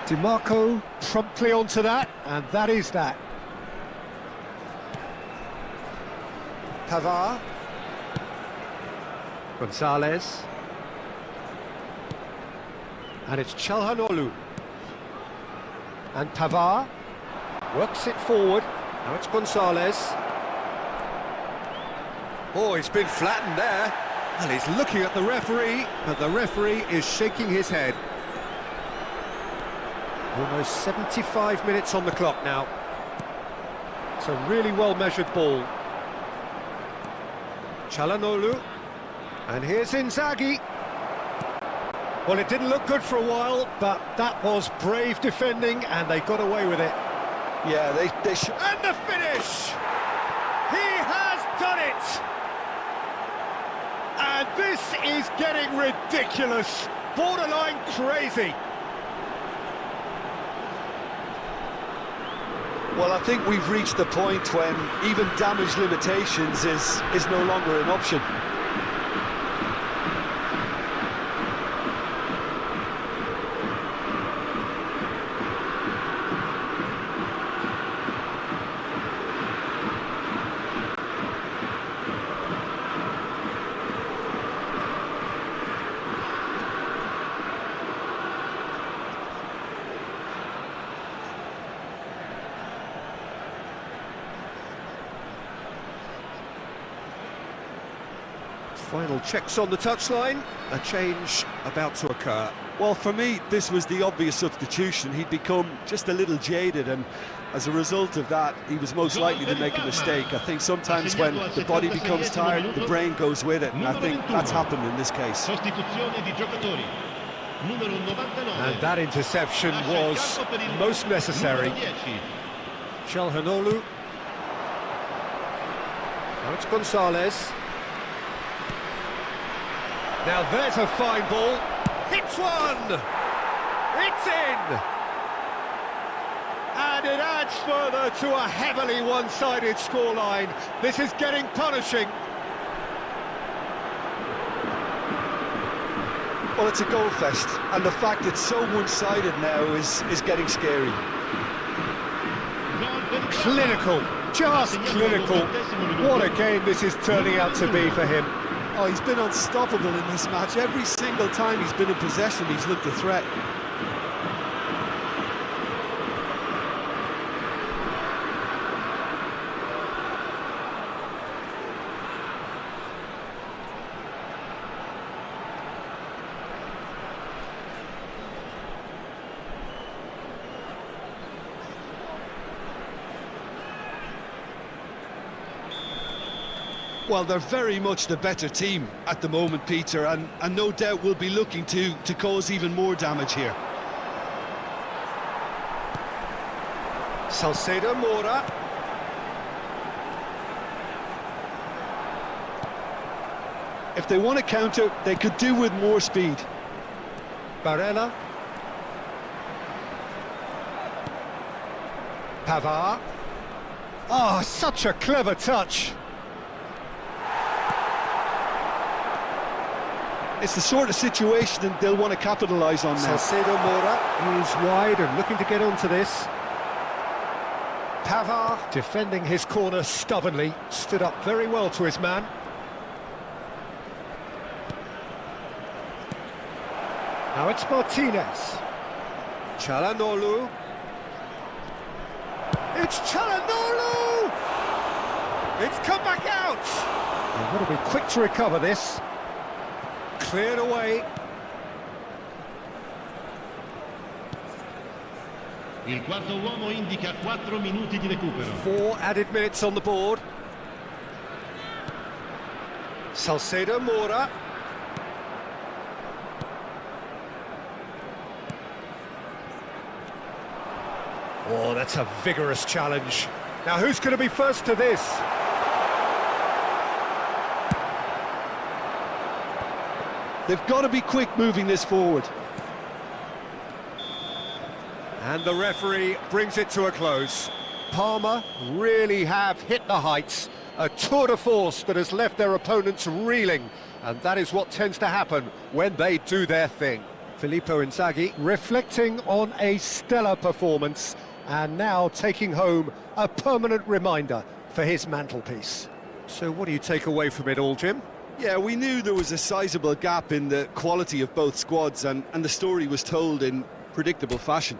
DiMarco promptly onto that, and that is that. Pavard. Gonzalez. And it's Çalhanoğlu. And Pavard works it forward. Now it's Gonzalez. Oh, he's been flattened there. And he's looking at the referee, but the referee is shaking his head. Almost 75 minutes on the clock now. It's a really well-measured ball. Çalhanoğlu. And here's Inzaghi. Well, it didn't look good for a while, but that was brave defending, and they got away with it. Yeah, they should. And the finish! He has done it! And this is getting ridiculous, borderline crazy. Well, I think we've reached the point when even damage limitations is no longer an option. Final checks on the touchline, a change about to occur. Well, for me, this was the obvious substitution. He'd become just a little jaded, and as a result of that, he was most likely to make a mistake. I think sometimes when the body becomes tired, the brain goes with it, and I think that's happened in this case. And that interception was most necessary. Çalhanoğlu. Now it's Gonzalez. Now there's a fine ball. Hits one! It's in! And And it adds further to a heavily one-sided scoreline. This is getting punishing. Well, it's a goal fest, and the fact it's so one-sided now is getting scary. Clinical, just clinical. What a game this is turning out to be for him. Oh, he's been unstoppable in this match. Every single time he's been in possession, he's looked a threat. Well, they're very much the better team at the moment, Peter, and no doubt will be looking to cause even more damage here. Salcedo Mora. If they want to counter, they could do with more speed. Barella. Pavard. Oh, such a clever touch. It's the sort of situation that they'll want to capitalise on now. Salcedo Mora is wide and looking to get onto this. Pavard defending his corner stubbornly, stood up very well to his man. Now it's Martinez. Çalhanoğlu. It's Çalhanoğlu! It's come back out! They've got to be quick to recover this. Cleared away. Il quarto uomo indica 4 minuti di recupero. 4 added minutes on the board. Salcedo Mora. Oh, that's a vigorous challenge. Now, who's going to be first to this? They've got to be quick moving this forward. And the referee brings it to a close. Parma really have hit the heights. A tour de force that has left their opponents reeling. And that is what tends to happen when they do their thing. Filippo Inzaghi reflecting on a stellar performance and now taking home a permanent reminder for his mantelpiece. So what do you take away from it all, Jim? Yeah, we knew there was a sizable gap in the quality of both squads, and the story was told in predictable fashion.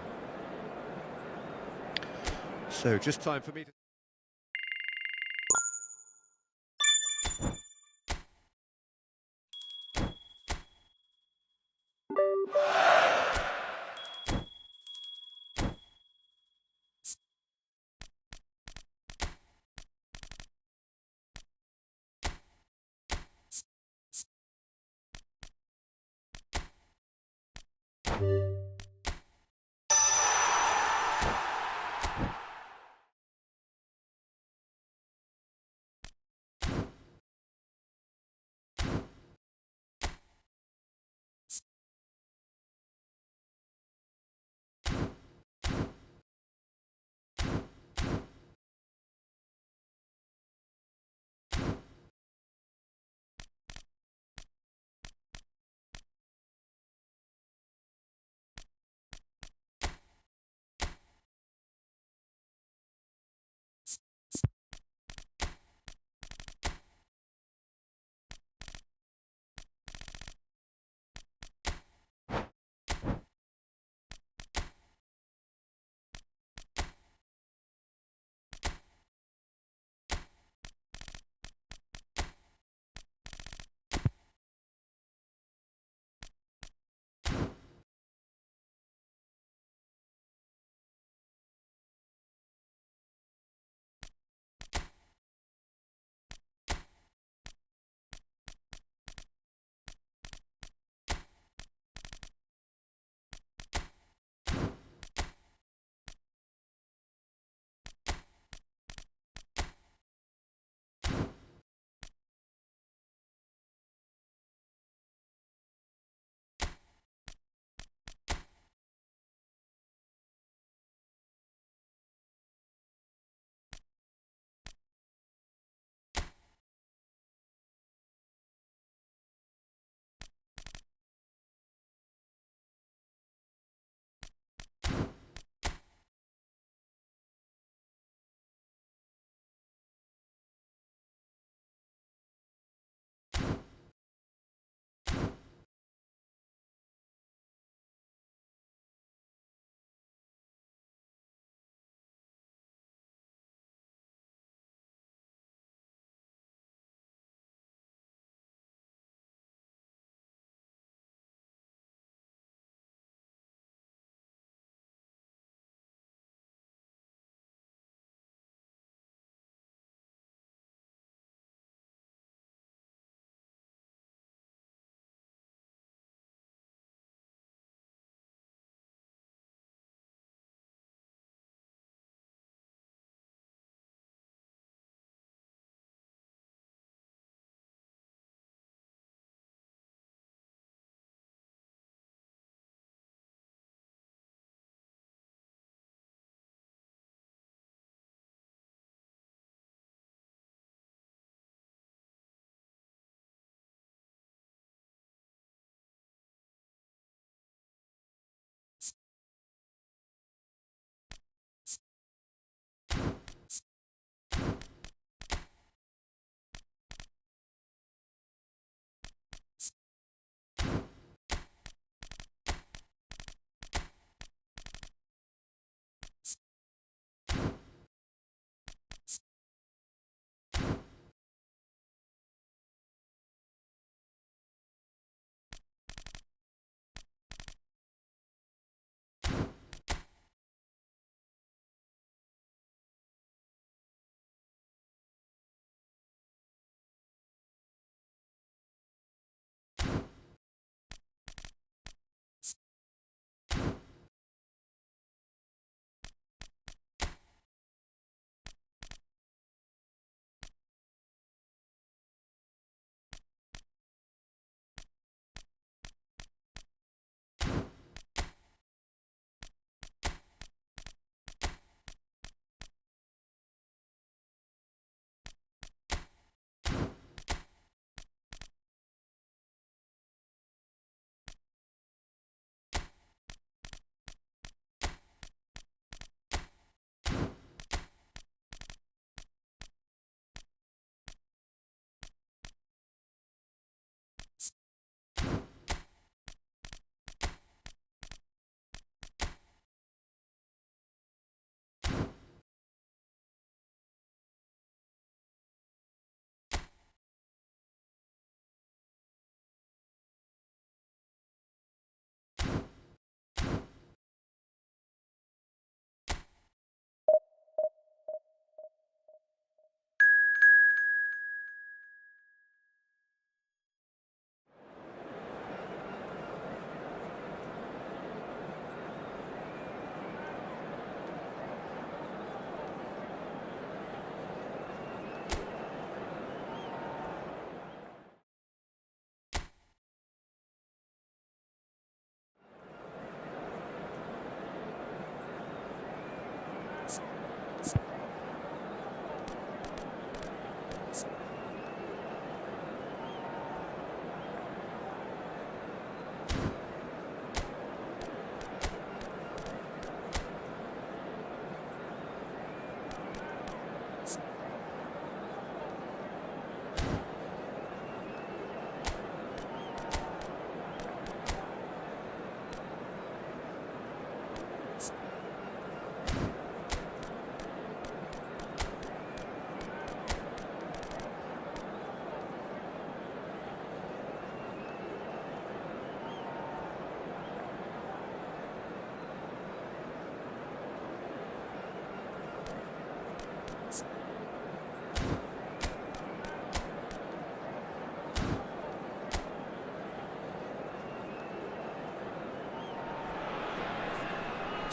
So just time for me to...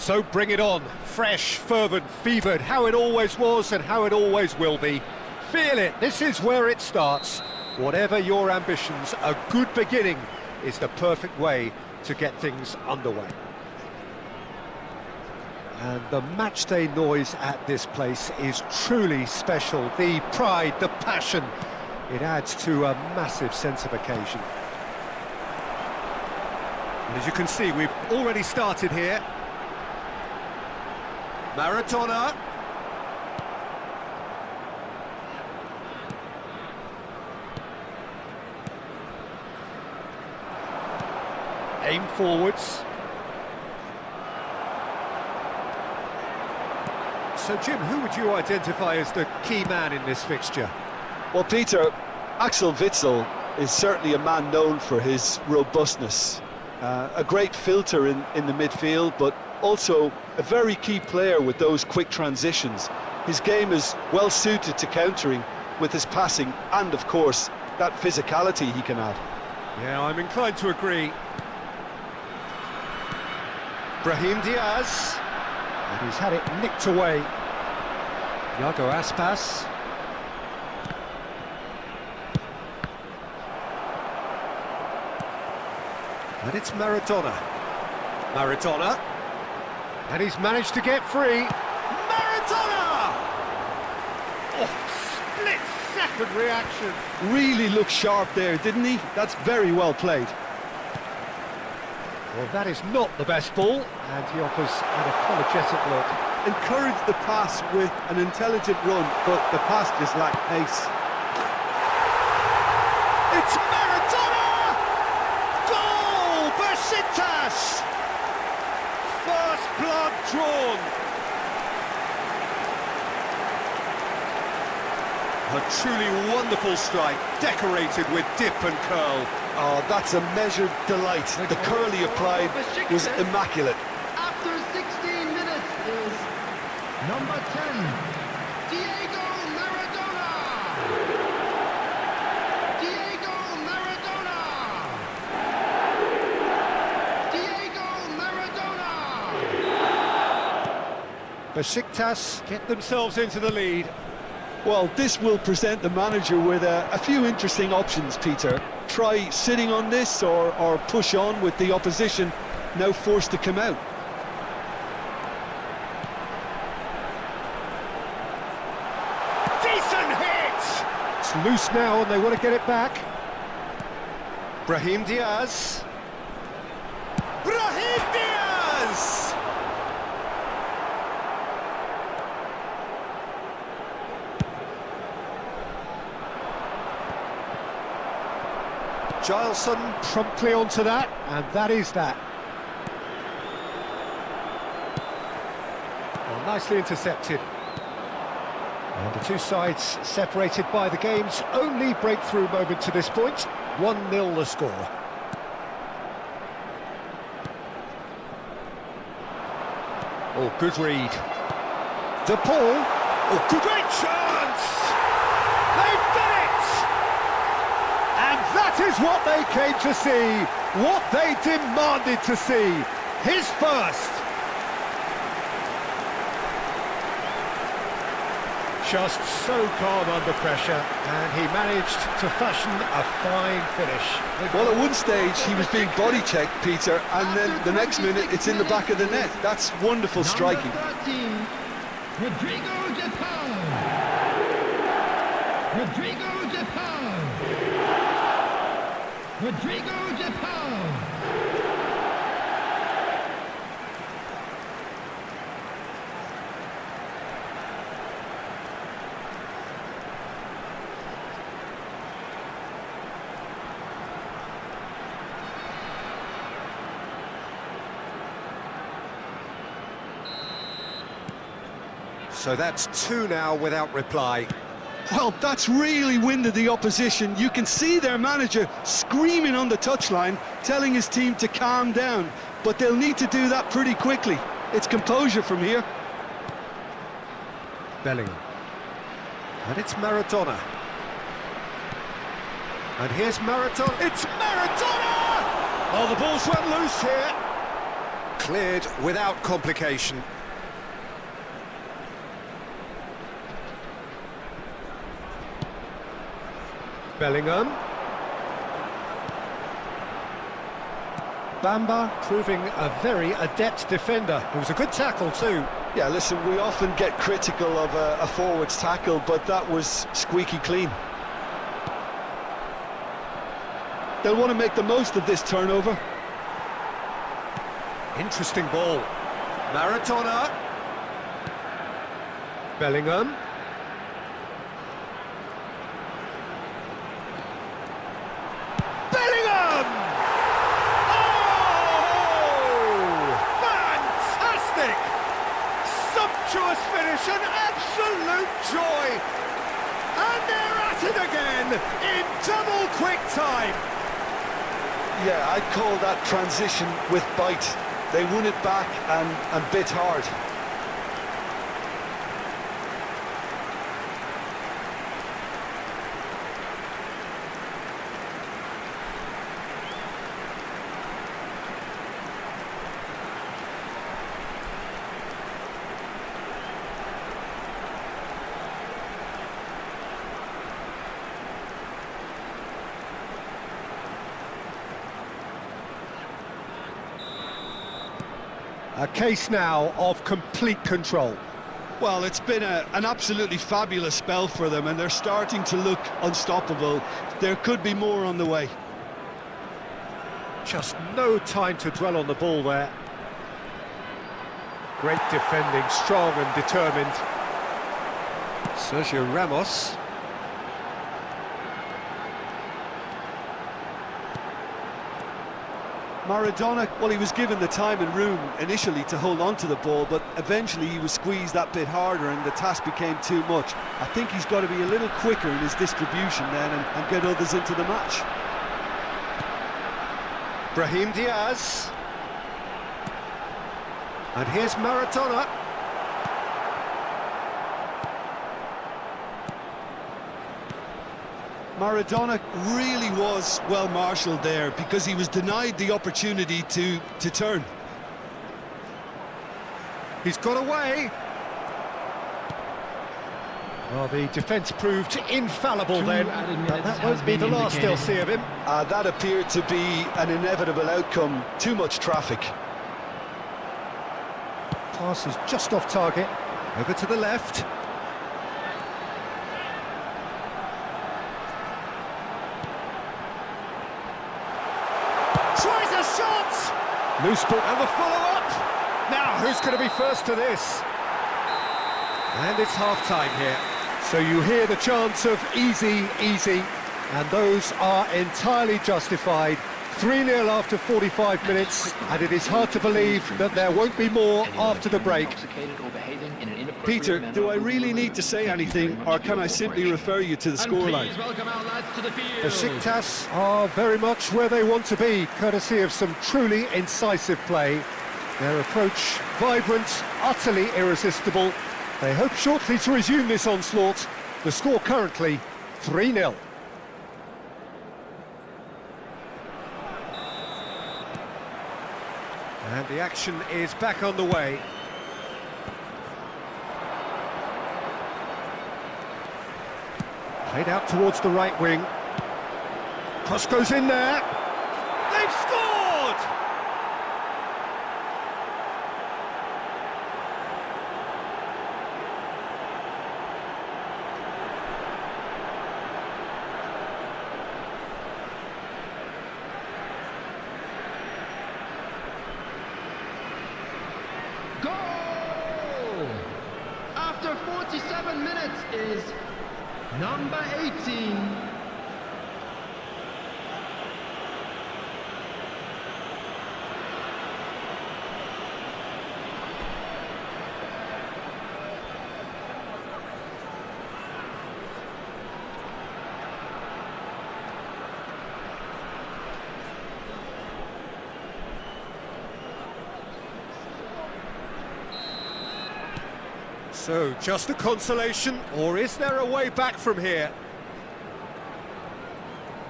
So bring it on, fresh, fervent, fevered, how it always was and how it always will be. Feel it, this is where it starts. Whatever your ambitions, a good beginning is the perfect way to get things underway. And the matchday noise at this place is truly special. The pride, the passion, it adds to a massive sense of occasion. And as you can see, we've already started here. Maradona. Aim forwards. So, Jim, who would you identify as the key man in this fixture? Well, Peter, Axel Witsel is certainly a man known for his robustness. A great filter in the midfield, but also a very key player with those quick transitions. His game is well suited to countering with his passing and, of course, that physicality he can add. Yeah, I'm inclined to agree. Brahim Diaz. And he's had it nicked away. Iago Aspas. And it's Maradona. Maradona. And he's managed to get free. Maradona! Oh, split-second reaction. Really looked sharp there, didn't he? That's very well played. Well, that is not the best ball, and he offers an apologetic look. Encourage the pass with an intelligent run, but the pass just lacked pace. It's Maradona! Goal! Besiktas! First blood drawn. A truly wonderful strike, decorated with dip and curl. Oh, that's a measured delight. The curl he applied was immaculate. After 16 minutes is number 10, Diego Maradona! Diego Maradona! Diego Maradona! Besiktas get themselves into the lead. Well, this will present the manager with a few interesting options, Peter. Try sitting on this or push on with the opposition now forced to come out. Decent hit! It's loose now and they want to get it back. Brahim Diaz. Brahim Diaz! Gileson promptly onto that, and that is that. Well, nicely intercepted. And the two sides separated by the game's only breakthrough moment to this point. 1-0 the score. Oh, good read. De Paul. Oh, good, great chance! They've done it! And that is what they came to see, what they demanded to see. His first. Just so calm under pressure, and he managed to fashion a fine finish. Well, at one stage he was being body checked, Peter, and then the next minute it's in the back of the net. That's wonderful striking. Number 13, Rodrigo de Paul. Rodrigo de Paul. Rodrigo de Paul. So that's two now without reply. Well, that's really winded the opposition. You can see their manager screaming on the touchline, telling his team to calm down. But they'll need to do that pretty quickly. It's composure from here. Bellingham. And it's Maradona. And here's Maradona. It's Maradona! Oh, the ball's run loose here. Cleared without complication. Bellingham. Bamba proving a very adept defender. It was a good tackle too. Yeah, listen, we often get critical of a forward's tackle, but that was squeaky clean. They'll want to make the most of this turnover. Interesting ball. Maradona. Bellingham. Bellingham! Oh! Fantastic! Sumptuous finish, an absolute joy! And they're at it again in double quick time. Yeah, I'd call that transition with bite. They won it back and bit hard. A case now of complete control. Well, it's been an absolutely fabulous spell for them, and they're starting to look unstoppable. There could be more on the way. Just no time to dwell on the ball there. Great defending, strong and determined. Sergio Ramos. Maradona, well, he was given the time and room initially to hold on to the ball, but eventually he was squeezed that bit harder and the task became too much. I think he's got to be a little quicker in his distribution then and get others into the match. Brahim Diaz. And here's Maradona. Maradona really was well marshalled there because he was denied the opportunity to turn. He's got away. Well, the defence proved infallible then, but that won't be the last they'll see of him. That appeared to be an inevitable outcome. Too much traffic. Pass is just off target. Over to the left. Tries a shot! Loose ball and the follow-up. Now, who's going to be first to this? And it's half-time here. So you hear the chants of easy, easy, and those are entirely justified. 3-0 after 45 minutes, and it is hard to believe that there won't be more after the break. Peter, do I really need to say anything, or can I simply refer you to the scoreline? Besiktas are very much where they want to be, courtesy of some truly incisive play. Their approach vibrant, utterly irresistible. They hope shortly to resume this onslaught. The score currently 3-0. And the action is back on the way. Played out towards the right wing. Cross goes in there. They've scored! Goal! After 47 minutes is number 18. So, just a consolation, or is there a way back from here?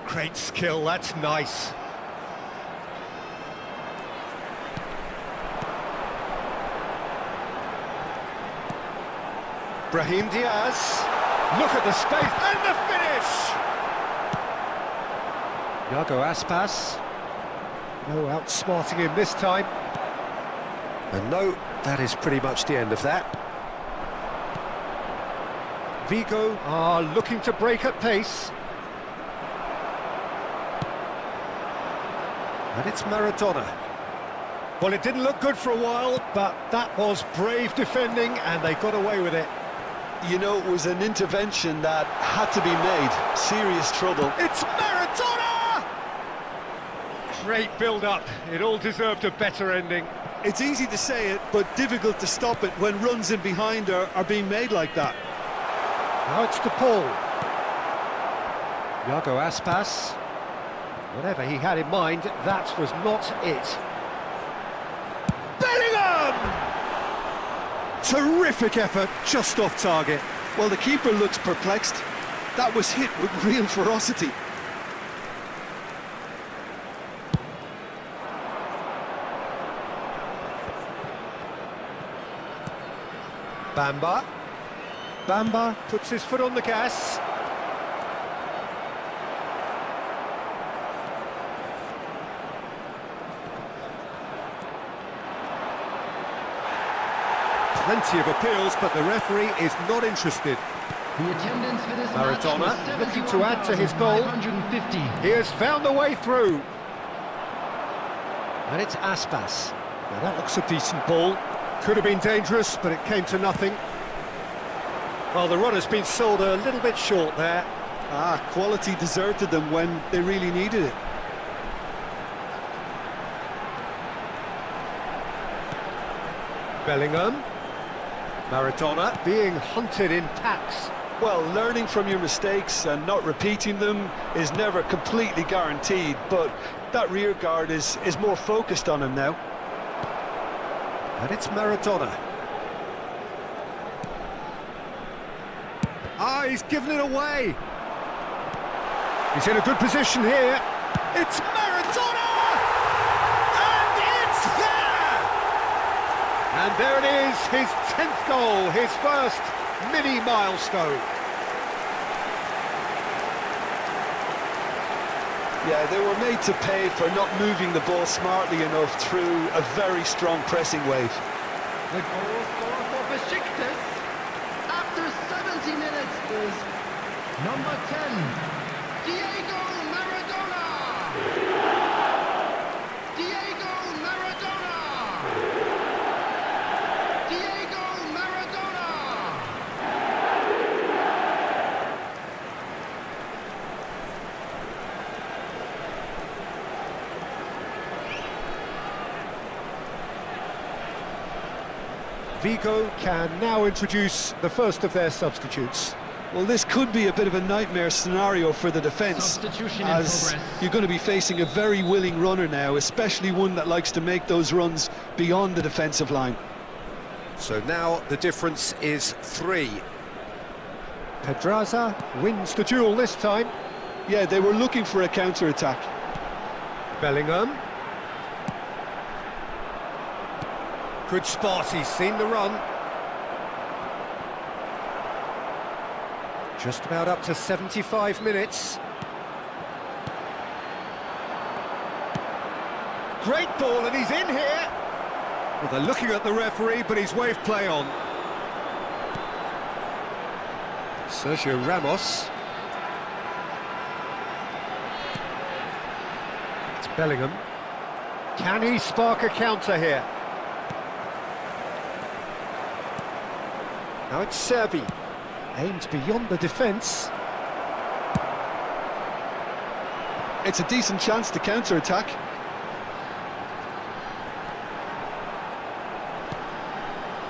Great skill, that's nice. Brahim Diaz. Look at the space and the finish! Iago Aspas. No outsmarting him this time. And no, that is pretty much the end of that. Vigo are looking to break at pace. And it's Maradona. Well, it didn't look good for a while, but that was brave defending, and they got away with it. You know, it was an intervention that had to be made. Serious trouble. It's Maradona! Great build-up. It all deserved a better ending. It's easy to say it, but difficult to stop it when runs in behind are being made like that. Now it's DePaul. Iago Aspas. Whatever he had in mind, that was not it. Bellingham! Terrific effort, just off target. Well, the keeper looks perplexed. That was hit with real ferocity. Bamba. Bamba puts his foot on the gas. Plenty of appeals, but the referee is not interested. The attendance for this Maradona match was looking to add to his goal. 71,550. He has found the way through. And it's Aspas. Now that looks a decent ball. Could have been dangerous, but it came to nothing. Well, the run has been sold a little bit short there. Quality deserted them when they really needed it. Bellingham. Maradona being hunted in packs. Well, learning from your mistakes and not repeating them is never completely guaranteed, but that rear guard is more focused on him now. And it's Maradona. He's given it away. He's in a good position here. It's Maradona! And it's there! And there it is, his 10th goal, his first mini milestone. Yeah, they were made to pay for not moving the ball smartly enough through a very strong pressing wave. The goal scorer for Besiktas after 70 minutes is number 10, Diego Maradona! Diego Maradona! Diego Maradona! Vigo can now introduce the first of their substitutes. Well, this could be a bit of a nightmare scenario for the defence, Substitution in as progress. you're going to be facing a very willing runner now, especially one that likes to make those runs beyond the defensive line. So now the difference is 3. Pedraza wins the duel this time. Yeah, they were looking for a counter-attack. Bellingham. Good spot, he's seen the run. Just about up to 75 minutes. Great ball, and he's in here. Well, they're looking at the referee, but he's waved play on. Sergio Ramos. It's Bellingham. Can he spark a counter here? Now it's Servi. Aimed beyond the defence. It's a decent chance to counter-attack.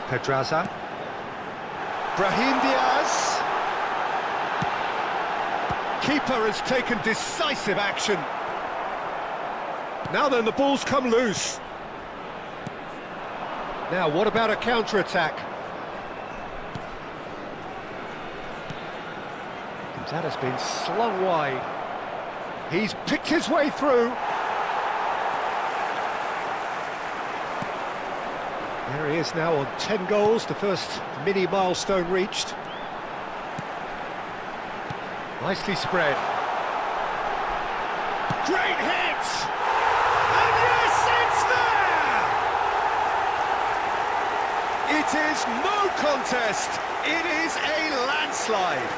Pedraza. Brahim Diaz. Keeper has taken decisive action. Now then, the ball's come loose. Now, what about a counter-attack? That has been slung wide. He's picked his way through. There he is now on 10 goals, the first mini milestone reached. Nicely spread. Great hit! And yes, it's there! It is no contest. It is a landslide.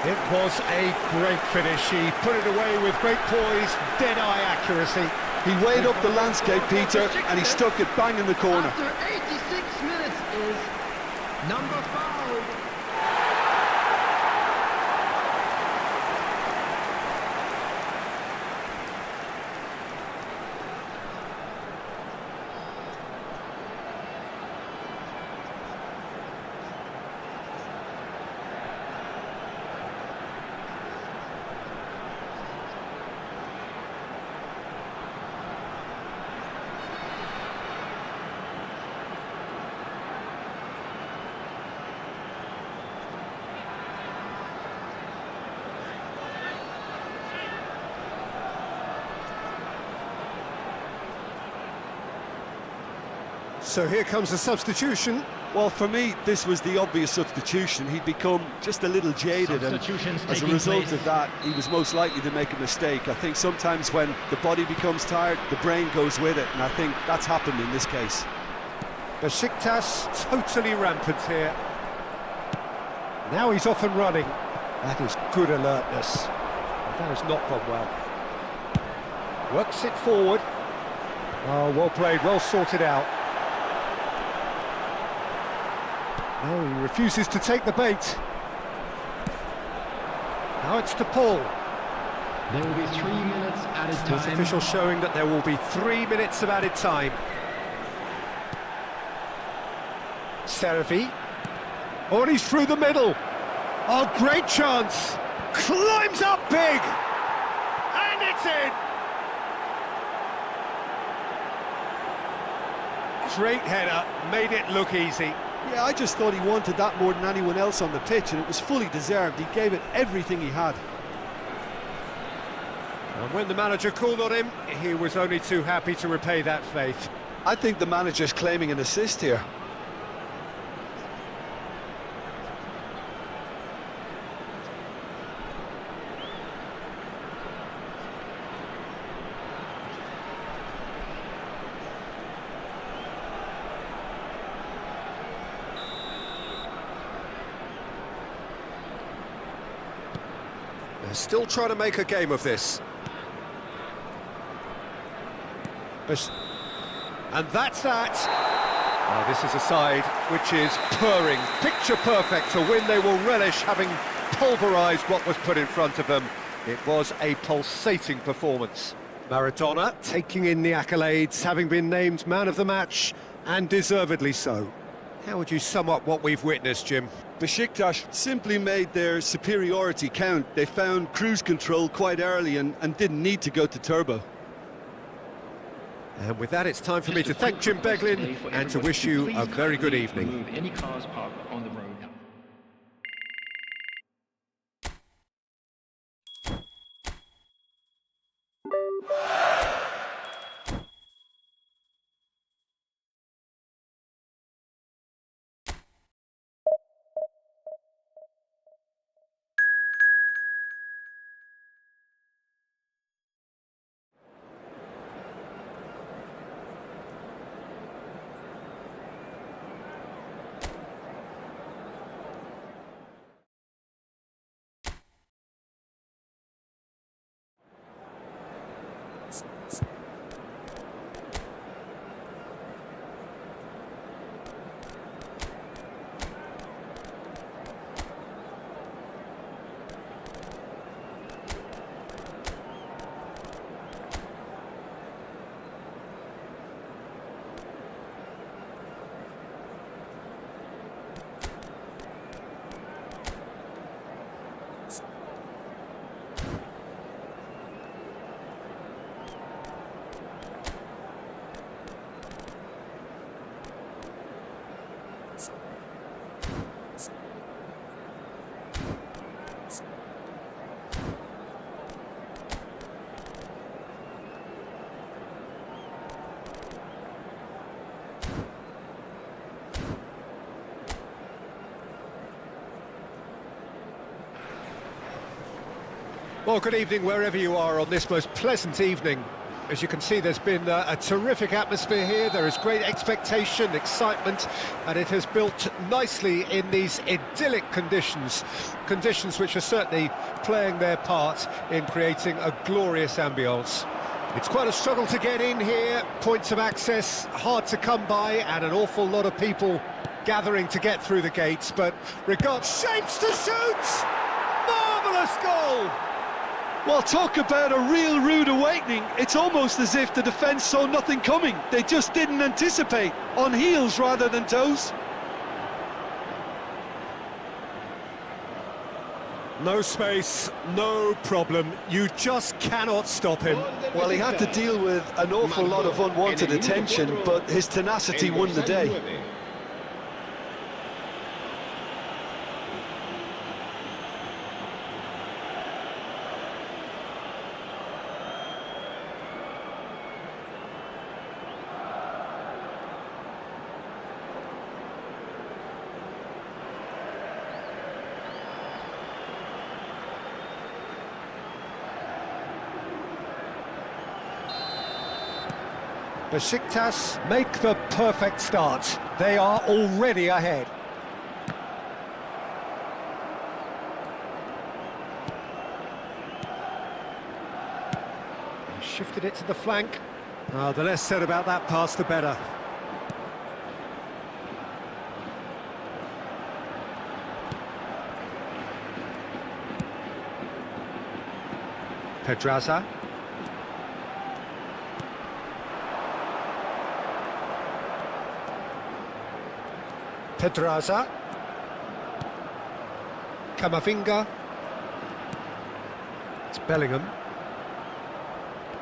It was a great finish. He put it away with great poise, dead-eye accuracy. He weighed up the landscape, Peter, and he stuck it bang in the corner. After 86 minutes is number 5. So here comes the substitution. Well, for me, this was the obvious substitution. He'd become just a little jaded, and as a result of that, he was most likely to make a mistake. I think sometimes when the body becomes tired, the brain goes with it, and I think that's happened in this case. Besiktas totally rampant here. Now he's off and running. That is good alertness. That has not gone well. Works it forward. Oh, well played, well sorted out. No, he refuses to take the bait. Now it's to Paul. There will be 3 minutes added Sports time. official showing that there will be 3 minutes of added time. Servi. Oh, and he's through the middle. Oh, great chance. Climbs up big. And it's in. Great header, made it look easy. Yeah, I just thought he wanted that more than anyone else on the pitch, and it was fully deserved. He gave it everything he had. And when the manager called on him, he was only too happy to repay that faith. I think the manager's claiming an assist here. They're still trying to make a game of this. And that's that. Oh, this is a side which is purring, picture perfect, a win they will relish, having pulverised what was put in front of them. It was a pulsating performance. Maradona taking in the accolades, having been named man of the match, and deservedly so. How would you sum up what we've witnessed, Jim? Besiktas simply made their superiority count. They found cruise control quite early and didn't need to go to turbo. And with that, it's time for me to thank Jim Beglin and to wish you a very good evening. Move any cars parked on the road. Well, good evening wherever you are on this most pleasant evening. As you can see, there's been a terrific atmosphere here. There is great expectation, excitement, and it has built nicely in these idyllic conditions. Conditions which are certainly playing their part in creating a glorious ambience. It's quite a struggle to get in here, points of access hard to come by, and an awful lot of people gathering to get through the gates, but shapes to shoot! Marvellous goal! Well, talk about a real rude awakening. It's almost as if the defence saw nothing coming. They just didn't anticipate, on heels rather than toes. No space, no problem. You just cannot stop him. Well, he had to deal with an awful lot of unwanted attention, but his tenacity won the day. Besiktas make the perfect start. They are already ahead. He shifted it to the flank. The less said about that pass, the better. Pedraza. Pedraza, Camavinga, it's Bellingham,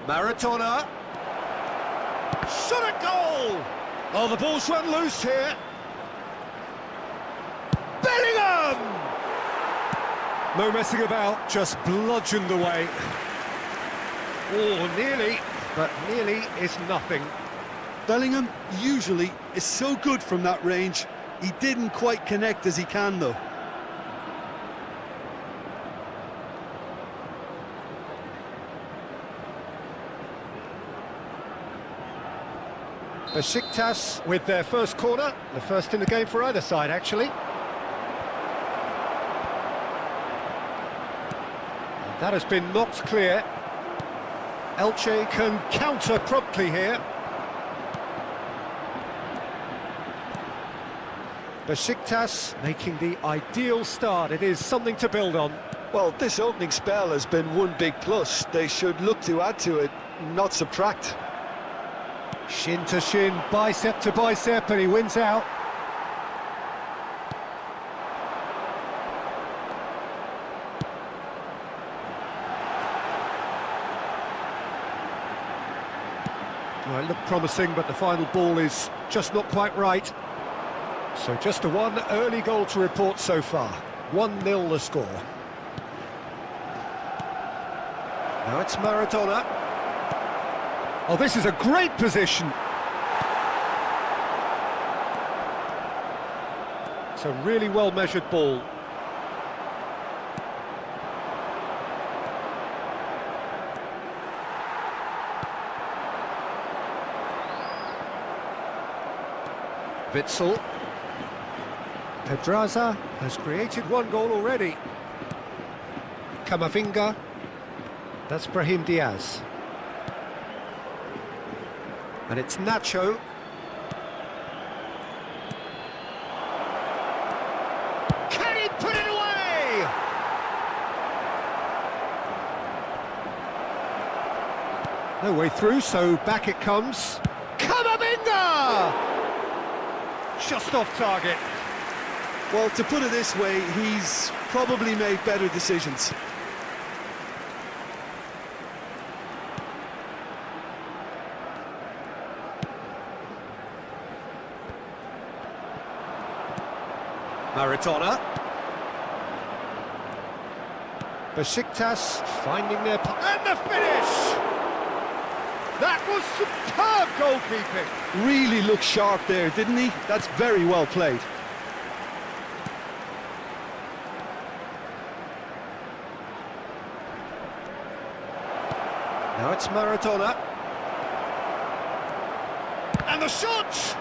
Maradona, shot at goal! Oh, the ball's run loose here. Bellingham! No messing about, just bludgeoned away. Oh, nearly, but nearly is nothing. Bellingham usually is so good from that range. He didn't quite connect as he can, though. Besiktas with their first corner, the first in the game for either side, actually. And that has been knocked clear. Elche can counter promptly here. Besiktas making the ideal start. It is something to build on. Well, this opening spell has been one big plus. They should look to add to it, not subtract. Shin to shin, bicep to bicep, and he wins out. Well, it looked promising, but the final ball is just not quite right. So just a one early goal to report so far. 1-0 the score. Now it's Maradona. Oh, this is a great position. It's a really well-measured ball. Witsel. Pedraza has created one goal already. Camavinga. That's Brahim Diaz. And it's Nacho. Can he put it away? No way through, so back it comes. Camavinga! Just off target. Well, to put it this way, he's probably made better decisions. Maradona. Besiktas finding their... And the finish! That was superb goalkeeping. Really looked sharp there, didn't he? That's very well played. Now it's Maradona. And the shot!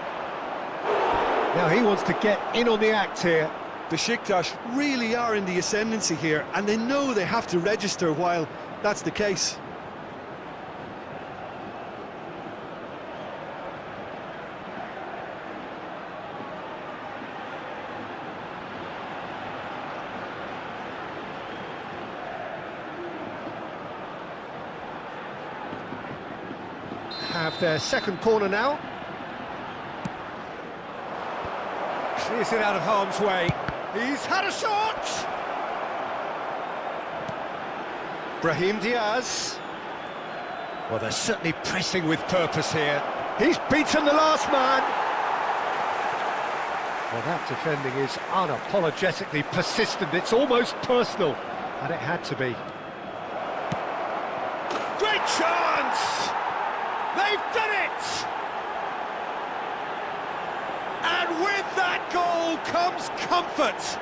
Now he wants to get in on the act here. Besiktas really are in the ascendancy here, and they know they have to register while that's the case. Have their second corner now. Clears it out of harm's way. He's had a shot! Brahim Diaz. Well, they're certainly pressing with purpose here. He's beaten the last man! Well, that defending is unapologetically persistent. It's almost personal, and it had to be. Great chance! They've done it! And with that goal comes comfort.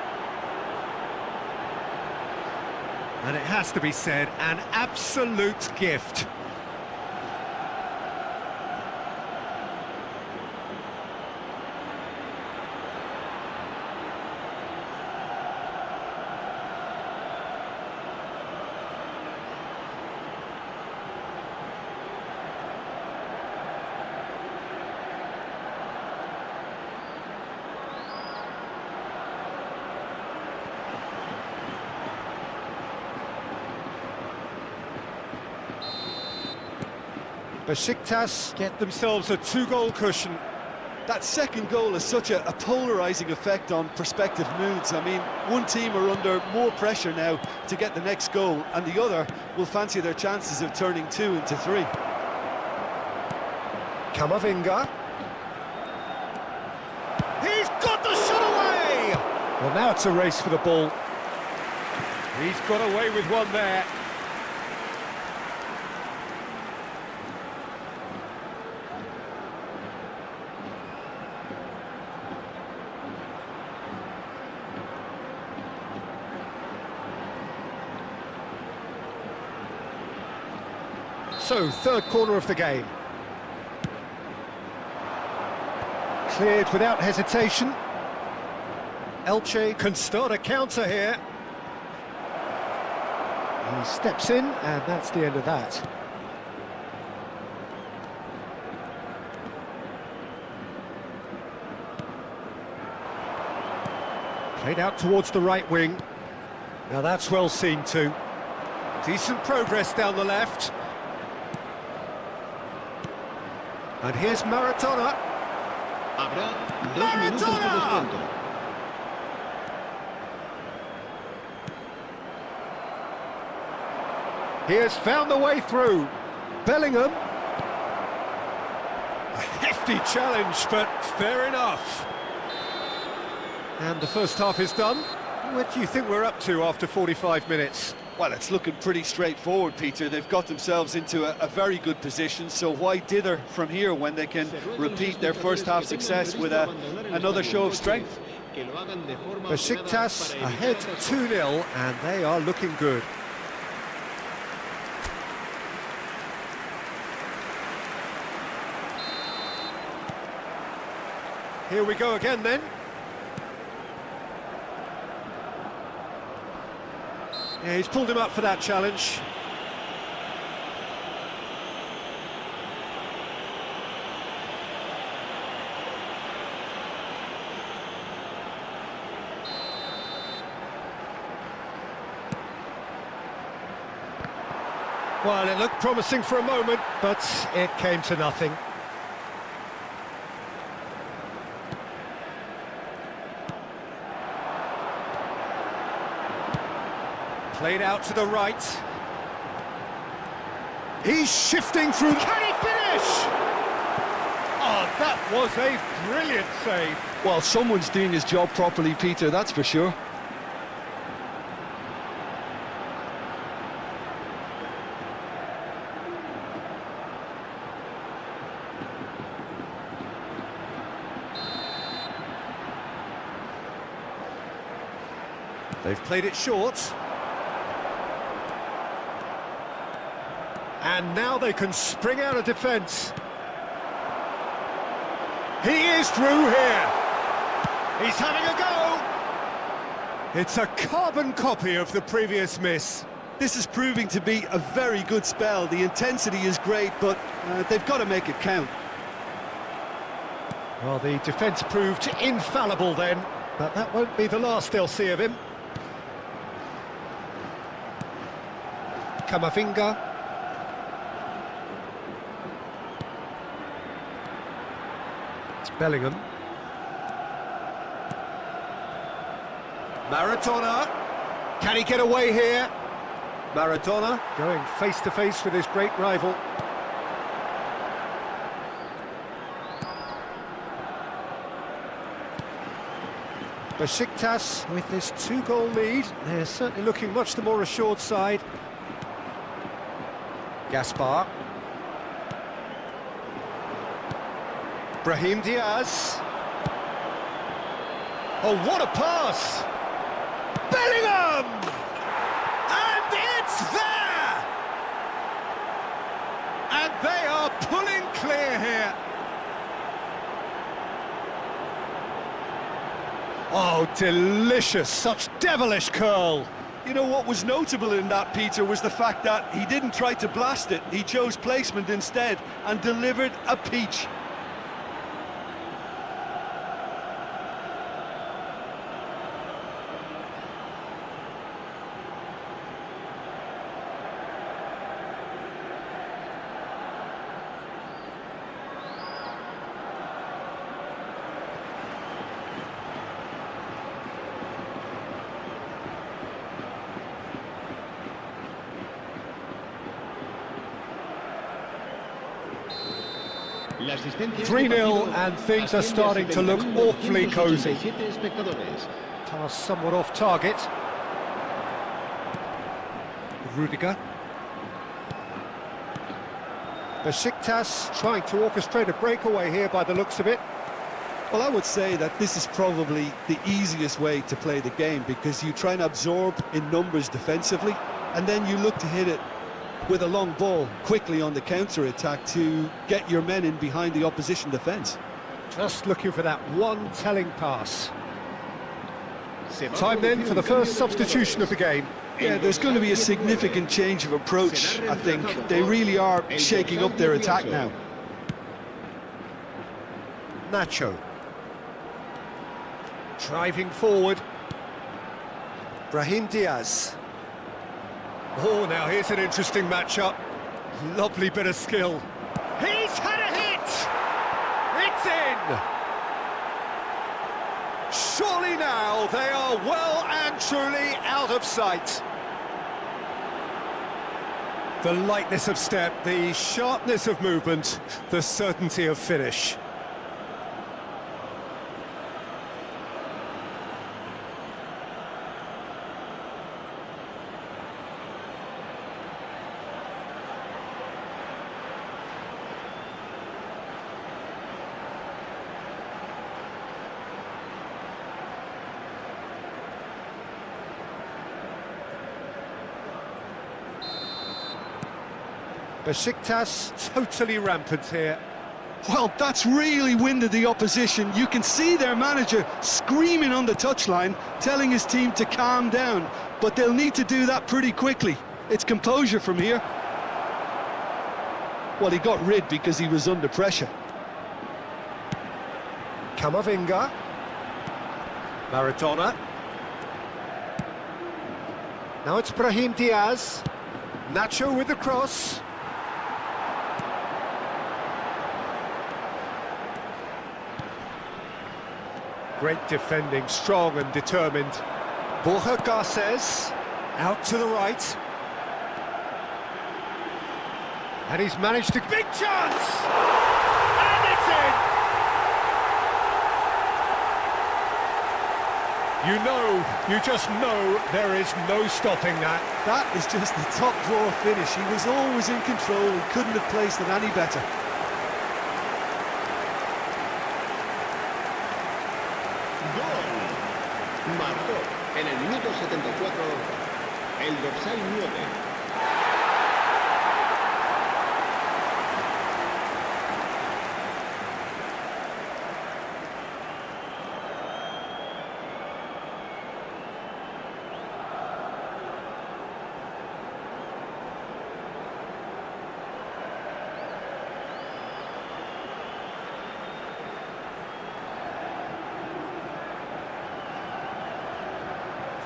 And it has to be said, an absolute gift. Besiktas get themselves a two-goal cushion. That second goal has such a polarising effect on prospective moods. I mean, one team are under more pressure now to get the next goal, and the other will fancy their chances of turning 2 into 3. Kamavinga. He's got the shot away! Well, now it's a race for the ball. He's got away with one there. So, third corner of the game. Cleared without hesitation. Elche can start a counter here. He steps in, and that's the end of that. Played out towards the right wing. Now that's well seen too. Decent progress down the left. And here's Maradona. Maradona! He has found the way through. Bellingham. A hefty challenge, but fair enough. And the first half is done. What do you think we're up to after 45 minutes? Well, it's looking pretty straightforward, Peter. They've got themselves into a very good position, so why dither from here when they can repeat their first half success with another show of strength? Besiktas ahead 2-0, and they are looking good. Here we go again then. Yeah, he's pulled him up for that challenge. Well, it looked promising for a moment, but it came to nothing. Played out to the right. He's shifting through. Can he finish? Oh, that was a brilliant save. Well, someone's doing his job properly, Peter, that's for sure. They've played it short. And now they can spring out of defence. He is through here. He's having a go. It's a carbon copy of the previous miss. This is proving to be a very good spell. The intensity is great, but they've got to make it count. Well, the defence proved infallible then, but that won't be the last they'll see of him. Camavinga. It's Bellingham. Maradona. Can he get away here? Maradona going face-to-face with his great rival. Besiktas with this 2-goal lead. They're certainly looking much the more assured side. Gaspar. Brahim Diaz. Oh, what a pass! Bellingham! And it's there! And they are pulling clear here. Oh, delicious, such devilish curl. You know what was notable in that, Peter, was the fact that he didn't try to blast it. He chose placement instead and delivered a peach. La asistencia 3-0 and things are starting to look awfully cosy. espectadores. Pass somewhat off target. Rudiger. Besiktas trying to orchestrate a breakaway here by the looks of it. Well, I would say that this is probably the easiest way to play the game, because you try and absorb in numbers defensively, and then you look to hit it with a long ball quickly on the counter-attack to get your men in behind the opposition defence. Just looking for that one telling pass. Time then for the first substitution of the game. Yeah, there's going to be a significant change of approach, I think. They really are shaking up their attack now. Nacho. Driving forward. Brahim Diaz. Oh, now here's an interesting matchup. Lovely bit of skill. He's had a hit! It's in! Surely now they are well and truly out of sight. The lightness of step, the sharpness of movement, the certainty of finish. Besiktas totally rampant here. Well, that's really winded the opposition. You can see their manager screaming on the touchline, telling his team to calm down, but they'll need to do that pretty quickly. It's composure from here. Well, he got rid because he was under pressure. Camavinga. Maradona. Now it's Brahim Diaz. Nacho with the cross. Great defending, strong and determined. Borja Garces, out to the right. And he's managed to... Big chance! And it's in! You just know there is no stopping that. That is just the top drawer finish. He was always in control and couldn't have placed it any better. Marcó en el minuto 74 el dorsal 9.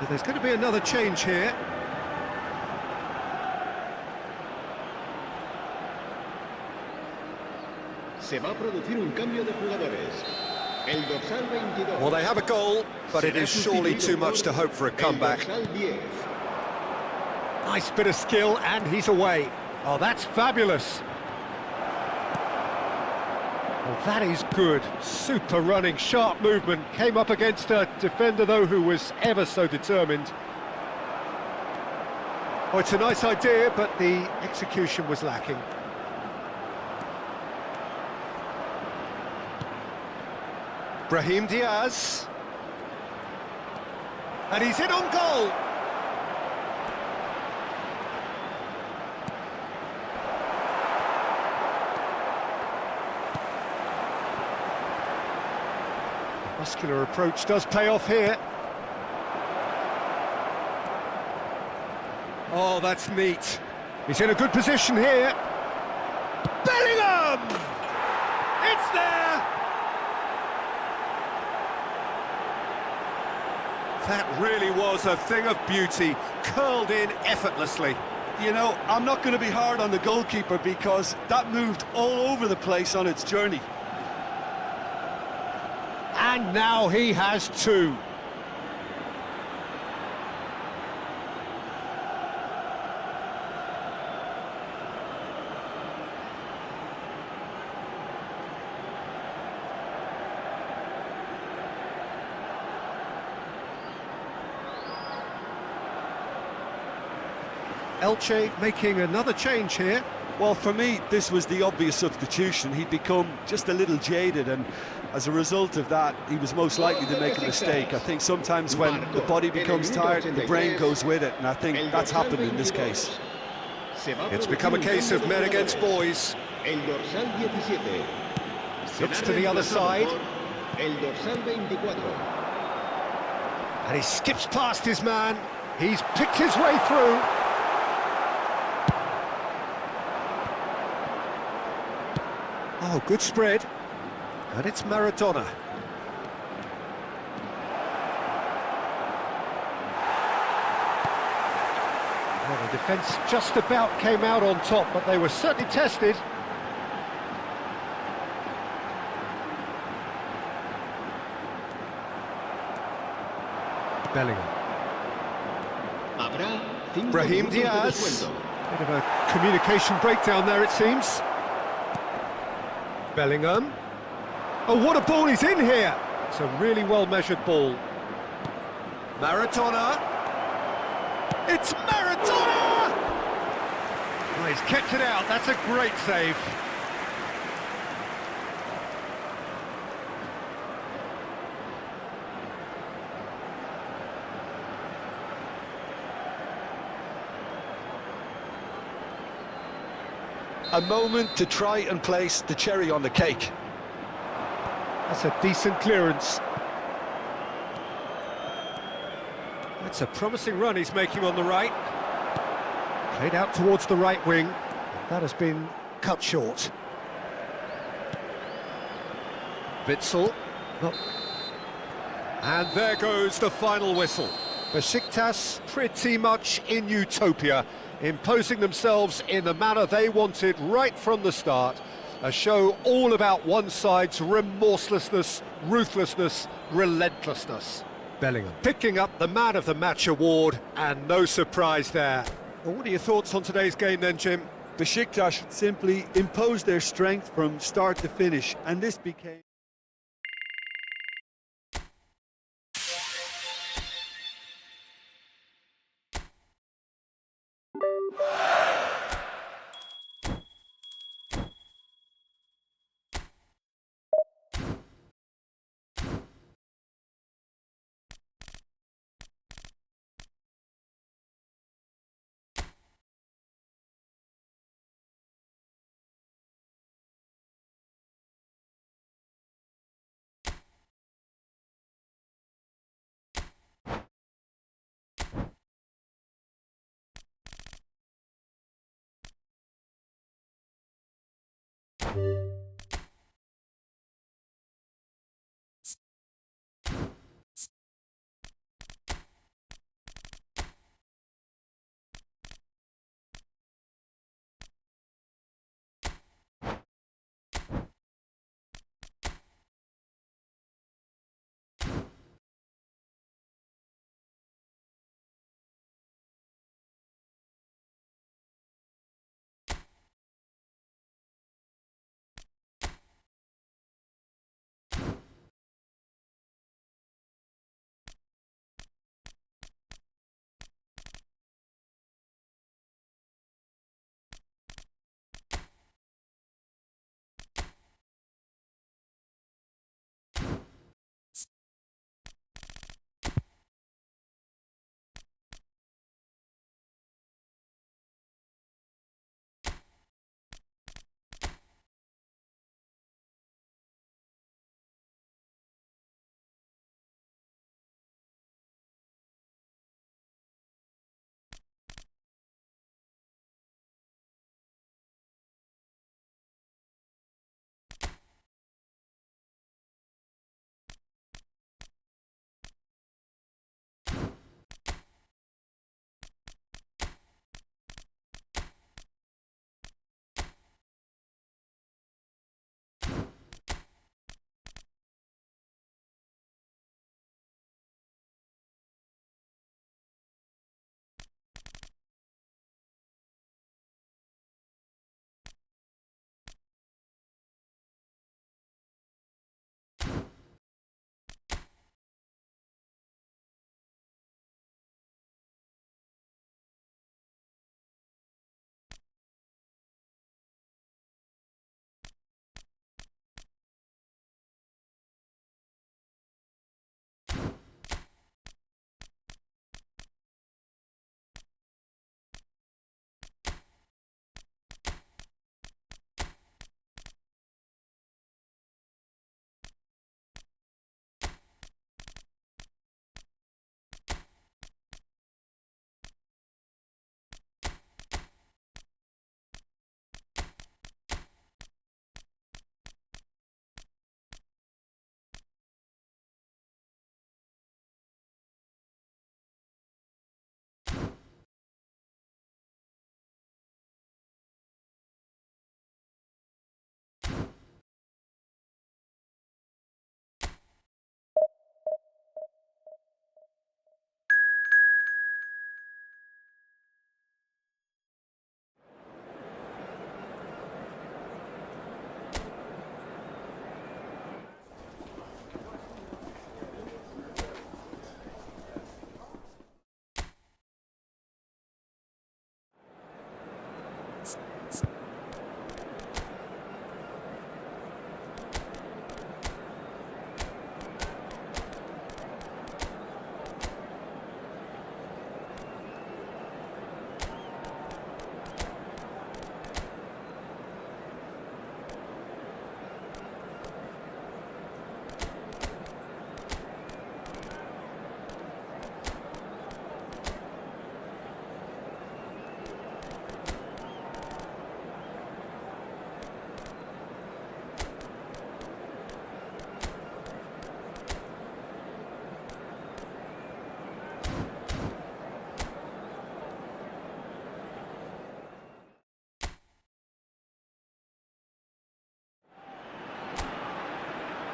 So there's going to be another change here. Se va a producir un cambio de jugadores. El dorsal 22. Well, they have a goal, but it is surely too much to hope for a comeback. El dorsal 10. Nice bit of skill, and he's away. Oh, that's fabulous. Well, that is good. Super running, sharp movement. Came up against a defender, though, who was ever so determined. Oh, it's a nice idea, but the execution was lacking. Brahim Diaz. And he's in on goal. Muscular approach does pay off here. Oh, that's neat. He's in a good position here. Bellingham! It's there! That really was a thing of beauty, curled in effortlessly. You know, I'm not going to be hard on the goalkeeper because that moved all over the place on its journey. And now he has two. Elche making another change here. Well, for me, this was the obvious substitution. He'd become just a little jaded, and as a result of that, he was most likely to make a mistake. I think sometimes when the body becomes tired, the brain goes with it, and I think that's happened in this case. It's become a case of men against boys. El dorsal 17. Looks to the other side. El dorsal 24. And he skips past his man. He's picked his way through. Oh, good spread. And it's Maradona. Well, the defence just about came out on top, but they were certainly tested. Bellingham. Brahim Diaz. Bit of a communication breakdown there, it seems. Bellingham. Oh, what a ball he's in here! It's a really well-measured ball. Maradona. It's Maradona! Oh, he's kept it out. That's a great save. A moment to try and place the cherry on the cake. That's a decent clearance. That's a promising run he's making on the right. Played out towards the right wing. That has been cut short. Witsel. Oh. And there goes the final whistle. Besiktas pretty much in utopia, imposing themselves in the manner they wanted right from the start. A show all about one side's remorselessness, ruthlessness, relentlessness. Bellingham picking up the Man of the Match award, and no surprise there. Well, what are your thoughts on today's game then, Jim? Besiktas simply imposed their strength from start to finish, and this became...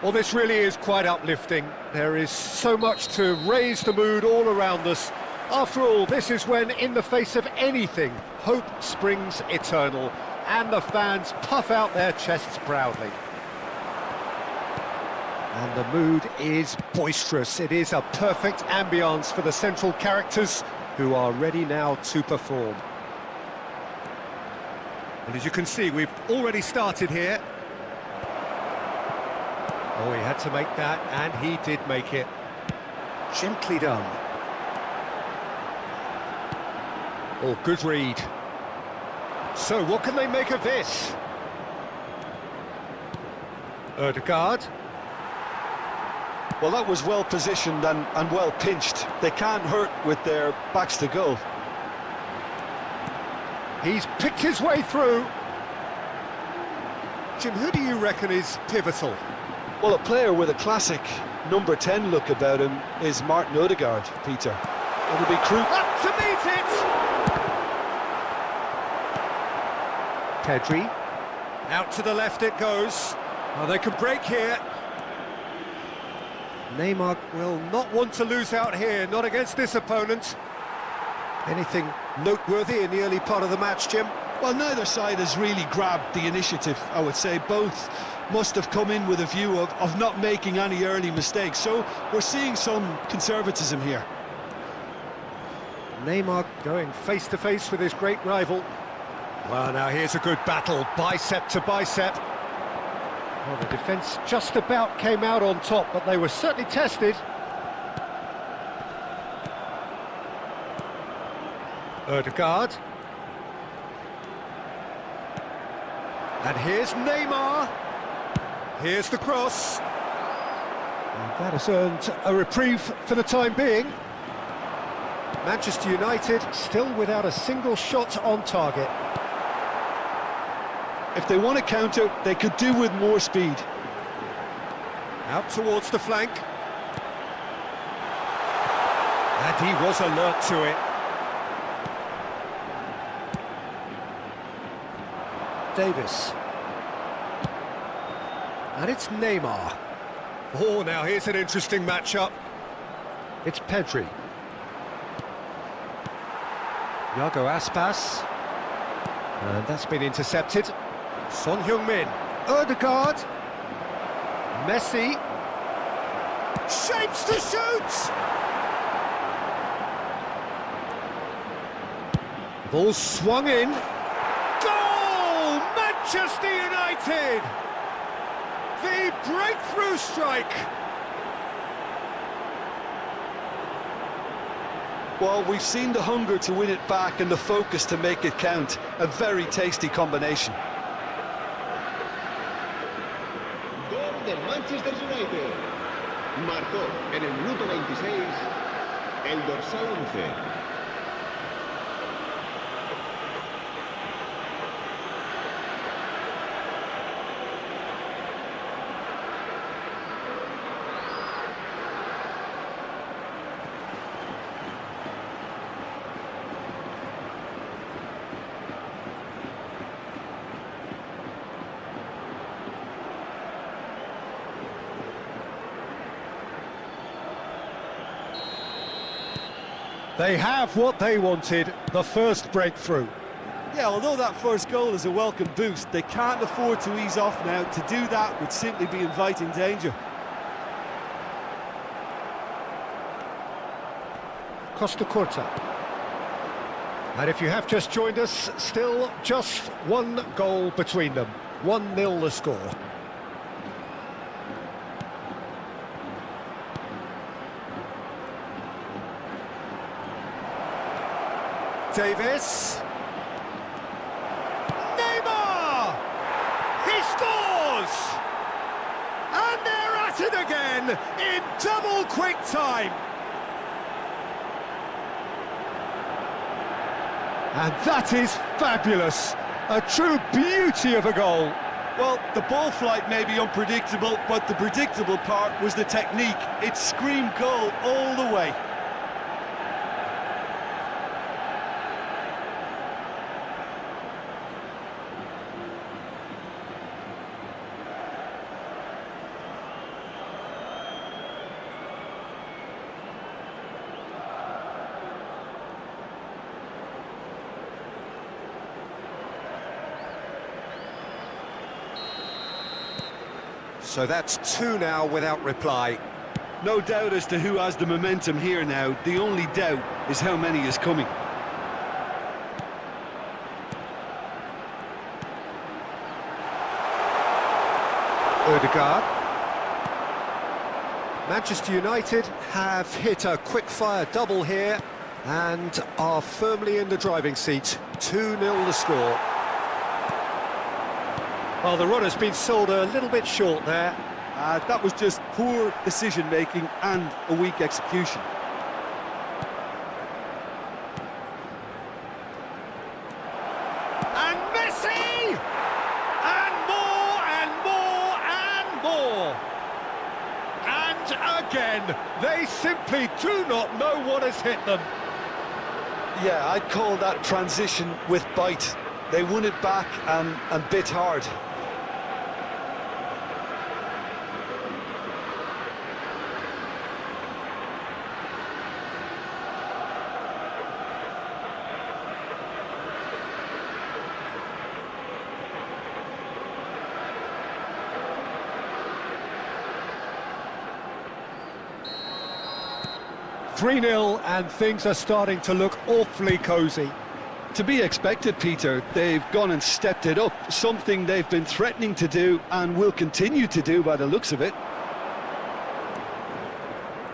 Well, this really is quite uplifting. There is so much to raise the mood all around us. After all, this is when, in the face of anything, hope springs eternal, and the fans puff out their chests proudly. And the mood is boisterous. It is a perfect ambience for the central characters, who are ready now to perform. And as you can see, we've already started here. Oh, he had to make that, and he did make it. Gently done. Oh, good read. So, what can they make of this? Ødegaard. Well, that was well positioned and well pinched. They can't hurt with their backs to goal. He's picked his way through. Jim, who do you reckon is pivotal? Well, a player with a classic number 10 look about him is Martin Ødegaard, Peter. It'll be crucial. Up to meet it! Pedri. Out to the left it goes. Oh, they can break here. Neymar will not want to lose out here, not against this opponent. Anything noteworthy in the early part of the match, Jim? Well, neither side has really grabbed the initiative, I would say. Both must have come in with a view of not making any early mistakes. So we're seeing some conservatism here. Neymar going face-to-face with his great rival. Well, now here's a good battle, bicep to bicep. Well, the defence just about came out on top, but they were certainly tested. Ødegaard. And here's Neymar. Here's the cross. And that has earned a reprieve for the time being. Manchester United still without a single shot on target. If they want to counter, they could do with more speed. Out towards the flank. And he was alert to it. Davis. And it's Neymar. Oh, now here's an interesting matchup. It's Pedri. Iago Aspas. And that's been intercepted. Son Heung-min. Ødegaard. Messi. Shapes to shoot! Ball swung in. Goal! Manchester United! The breakthrough strike! Well, we've seen the hunger to win it back and the focus to make it count. A very tasty combination. Gol del Manchester United. Marcó en el minuto 26 el dorsal 11. They have what they wanted, the first breakthrough. Yeah, although that first goal is a welcome boost, they can't afford to ease off now. To do that would simply be inviting danger. Costa Curta. And if you have just joined us, still just one goal between them. 1-0 the score. Davis. Neymar! He scores! And they're at it again in double quick time. And that is fabulous. A true beauty of a goal. Well, the ball flight may be unpredictable, but the predictable part was the technique. It screamed goal all the way. So that's two now without reply. No doubt as to who has the momentum here now. The only doubt is how many is coming. Odegaard. Manchester United have hit a quick-fire double here and are firmly in the driving seat. 2-0 the score. Well, the run has been sold a little bit short there. That was just poor decision-making and a weak execution. And Messi! And more, and more, and more! And again, they simply do not know what has hit them. Yeah, I'd call that transition with bite. They won it back and bit hard. Three-0, and things are starting to look awfully cosy. To be expected, Peter. They've gone and stepped it up, something they've been threatening to do and will continue to do by the looks of it.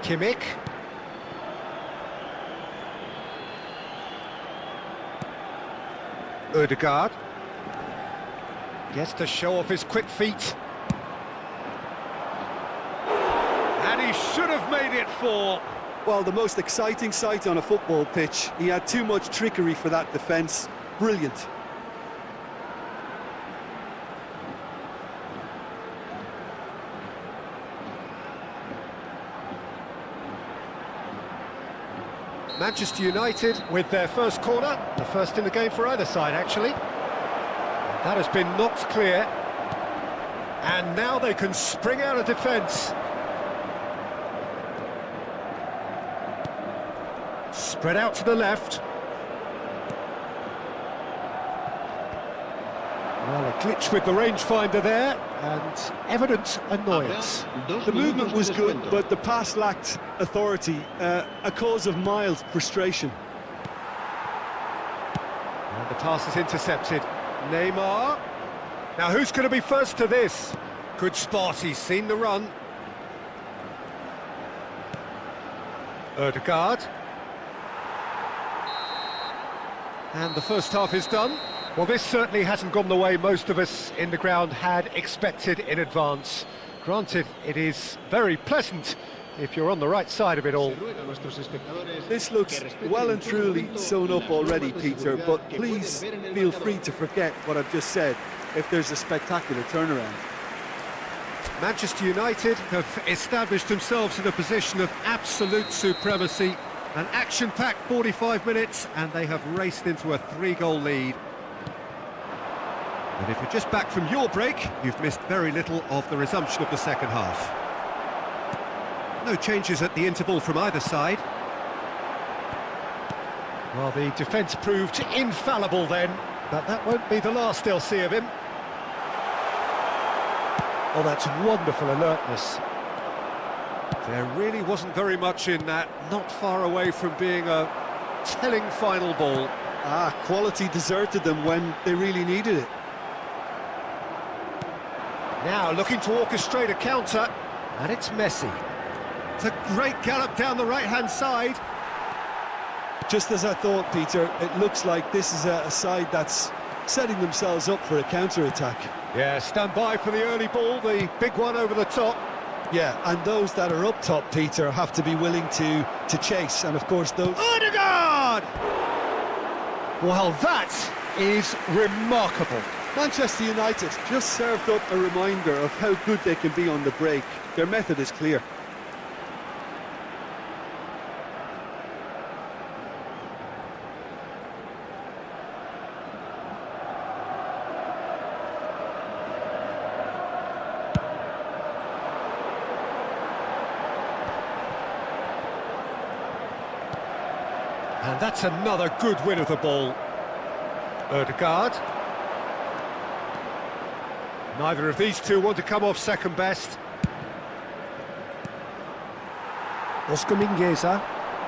Kimmich. Odegaard. Gets to show off his quick feet. And he should have made it 4. Well, the most exciting sight on a football pitch. He had too much trickery for that defence. Brilliant. Manchester United with their first corner, the first in the game for either side, actually. That has been knocked clear. And now they can spring out of defence. Spread out to the left. Well, a glitch with the rangefinder there, and evident annoyance. The movement was good, but the pass lacked authority, a cause of mild frustration. And the pass is intercepted. Neymar. Now, who's going to be first to this? Good spot, he's seen the run. Odegaard. And the first half is done. Well, this certainly hasn't gone the way most of us in the ground had expected in advance. Granted, it is very pleasant if you're on the right side of it all. This looks well and truly sewn up already, Peter, but please feel free to forget what I've just said if there's a spectacular turnaround. Manchester United have established themselves in a position of absolute supremacy. An action-packed 45 minutes, and they have raced into a 3-goal lead. And if you're just back from your break, you've missed very little of the resumption of the second half. No changes at the interval from either side. Well, the defence proved infallible then, but that won't be the last they'll see of him. Oh, that's wonderful alertness. There really wasn't very much in that, not far away from being a telling final ball. Quality deserted them when they really needed it. Now looking to orchestrate a counter, and it's Messi. It's a great gallop down the right-hand side. Just as I thought, Peter, it looks like this is a side that's setting themselves up for a counter-attack. Yeah, stand by for the early ball, the big one over the top. Yeah, and those that are up top, Peter, have to be willing to chase, and of course those... Odegaard! Well, that is remarkable. Manchester United just served up a reminder of how good they can be on the break. Their method is clear. And that's another good win of the ball. Odegaard. Neither of these two want to come off second best. Oscar Mingueza.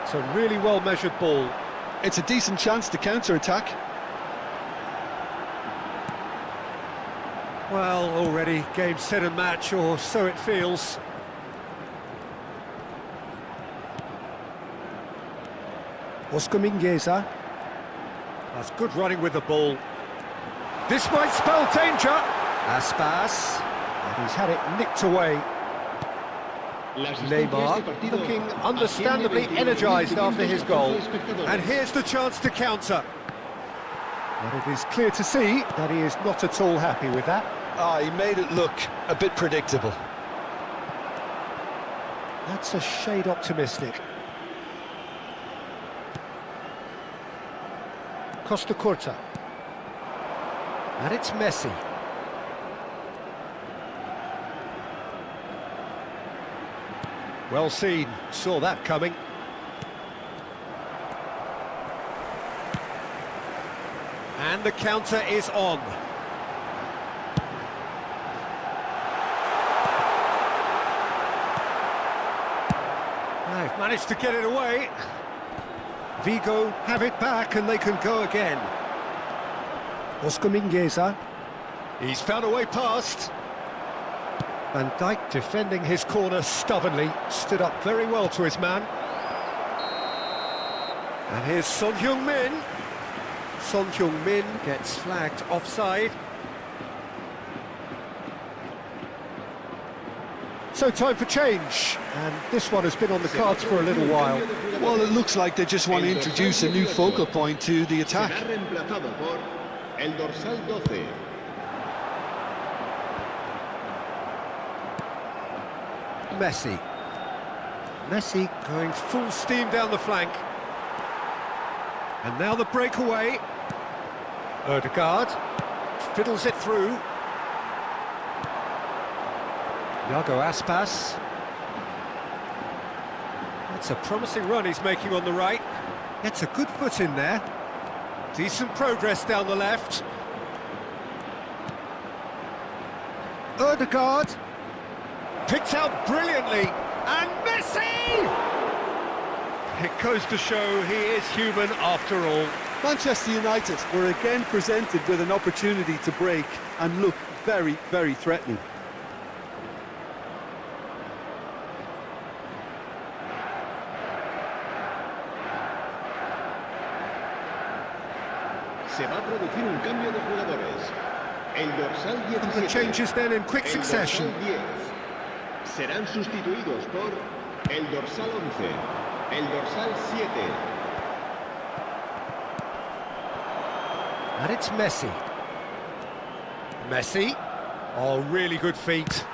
It's a really well-measured ball. It's a decent chance to counter-attack. Well, already game, set and match, or so it feels. Oscar Mingueza. That's good running with the ball. This might spell danger. Aspas. And he's had it nicked away. Neymar looking understandably energised after his goal. And here's the chance to counter. But it is clear to see that he is not at all happy with that. He made it look a bit predictable. That's a shade optimistic. Costa Curta. And it's Messi. Well seen, saw that coming. And the counter is on. They've managed to get it away. Vigo have it back and they can go again. Oscar Mingueza. He's found a way past. Van Dijk defending his corner stubbornly, stood up very well to his man. And here's Son Heung-min. Son Heung-min gets flagged offside. So time for change, and this one has been on the cards for a little while. Well, it looks like they just want to introduce a new focal point to the attack. El dorsal 12. Messi. Messi going full steam down the flank. And now the breakaway. Ødegaard fiddles it through. Iago Aspas. That's a promising run he's making on the right. Gets a good foot in there. Decent progress down the left. Ødegaard. Picked out brilliantly. And Messi! It goes to show he is human after all. Manchester United were again presented with an opportunity to break and look very, very threatening. Se va a producir un cambio de jugadores. El dorsal 17. The changes then in quick succession. El dorsal 10 serán sustituidos por el dorsal 11, el dorsal 7. And it's Messi. Messi. Oh, really good feet.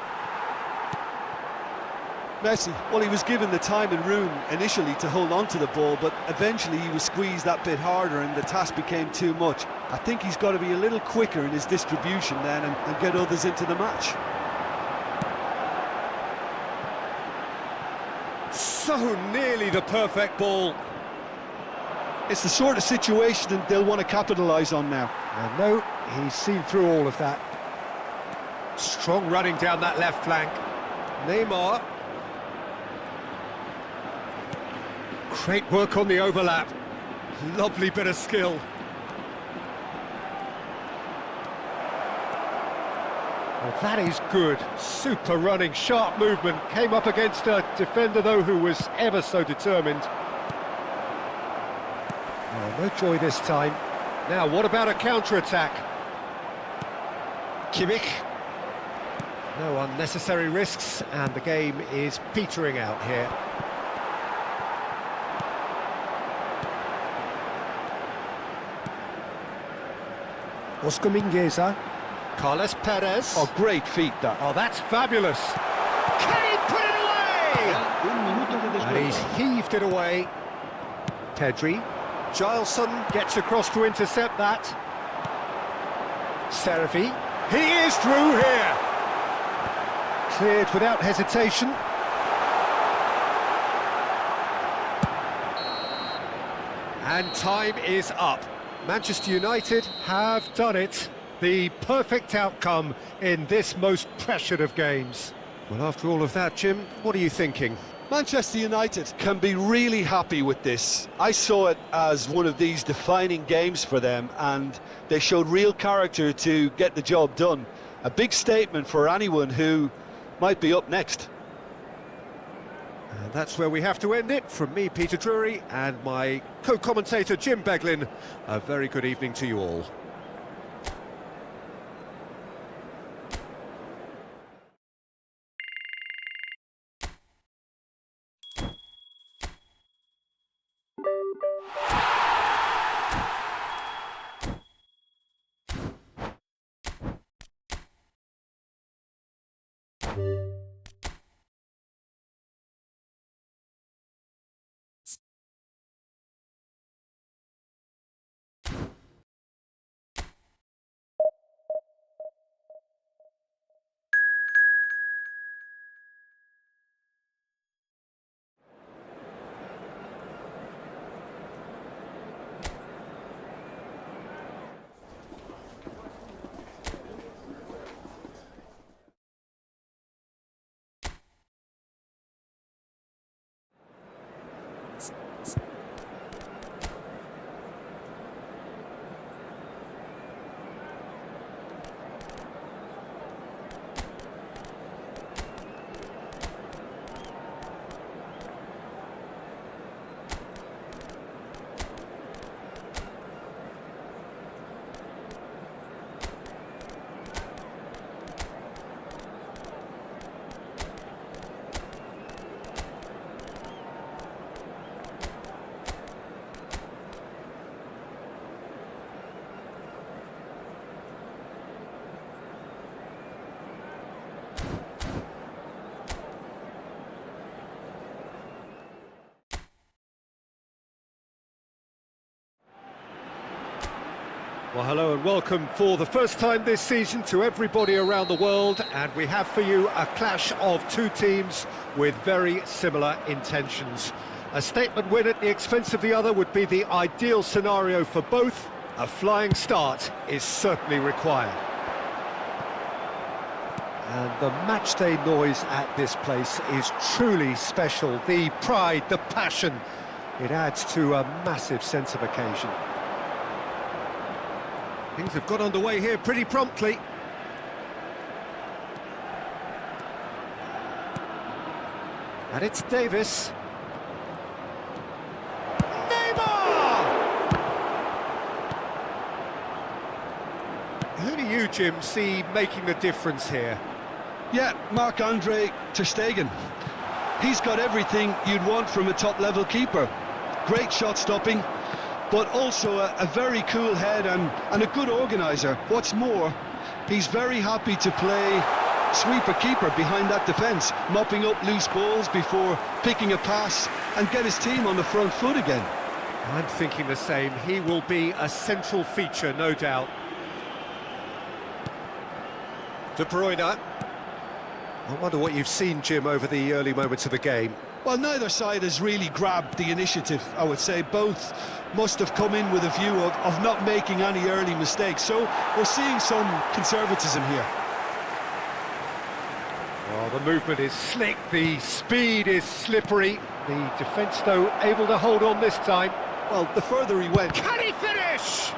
Messi, well, he was given the time and room initially to hold on to the ball, but eventually he was squeezed that bit harder and the task became too much. I think he's got to be a little quicker in his distribution then and get others into the match. So nearly the perfect ball. It's the sort of situation they'll want to capitalise on now. And no, he's seen through all of that. Strong running down that left flank. Neymar. Great work on the overlap. Lovely bit of skill. Well, that is good. Super running, sharp movement. Came up against a defender, though, who was ever so determined. Oh, no joy this time. Now, what about a counter-attack? Kimmich. No unnecessary risks, and the game is petering out here. Oscar Mingueza. Carlos Perez. Oh, great feat, that. Oh, that's fabulous. Can he put it away? And he's heaved it away. Pedri. Gileson gets across to intercept that. Servi. He is through here. Cleared without hesitation. And time is up. Manchester United have done it. the perfect outcome in this most pressured of games. Well, after all of that, Jim, what are you thinking? Manchester United can be really happy with this. I saw it as one of these defining games for them, and they showed real character to get the job done. A big statement for anyone who might be up next. And that's where we have to end it. From me, Peter Drury, and my co-commentator, Jim Beglin, a very good evening to you all. Well, hello and welcome for the first time this season to everybody around the world, and we have for you a clash of two teams with very similar intentions. A statement win at the expense of the other would be the ideal scenario for both. A flying start is certainly required. And the matchday noise at this place is truly special. The pride, the passion, it adds to a massive sense of occasion. Things have got underway here pretty promptly. And it's Davis. Neymar! Who do you, Jim, see making the difference here? Yeah, Marc-Andre ter Stegen. He's got everything you'd want from a top-level keeper. Great shot stopping, but also a very cool head and a good organiser. What's more, he's very happy to play sweeper-keeper behind that defence, mopping up loose balls before picking a pass and get his team on the front foot again. I'm thinking the same. He will be a central feature, no doubt. De Bruyne. I wonder what you've seen, Jim, over the early moments of the game. Well, neither side has really grabbed the initiative, I would say. Both must have come in with a view of not making any early mistakes. So we're seeing some conservatism here. Well, the movement is slick, the speed is slippery. The defence, though, able to hold on this time. Well, the further he went... Can he finish?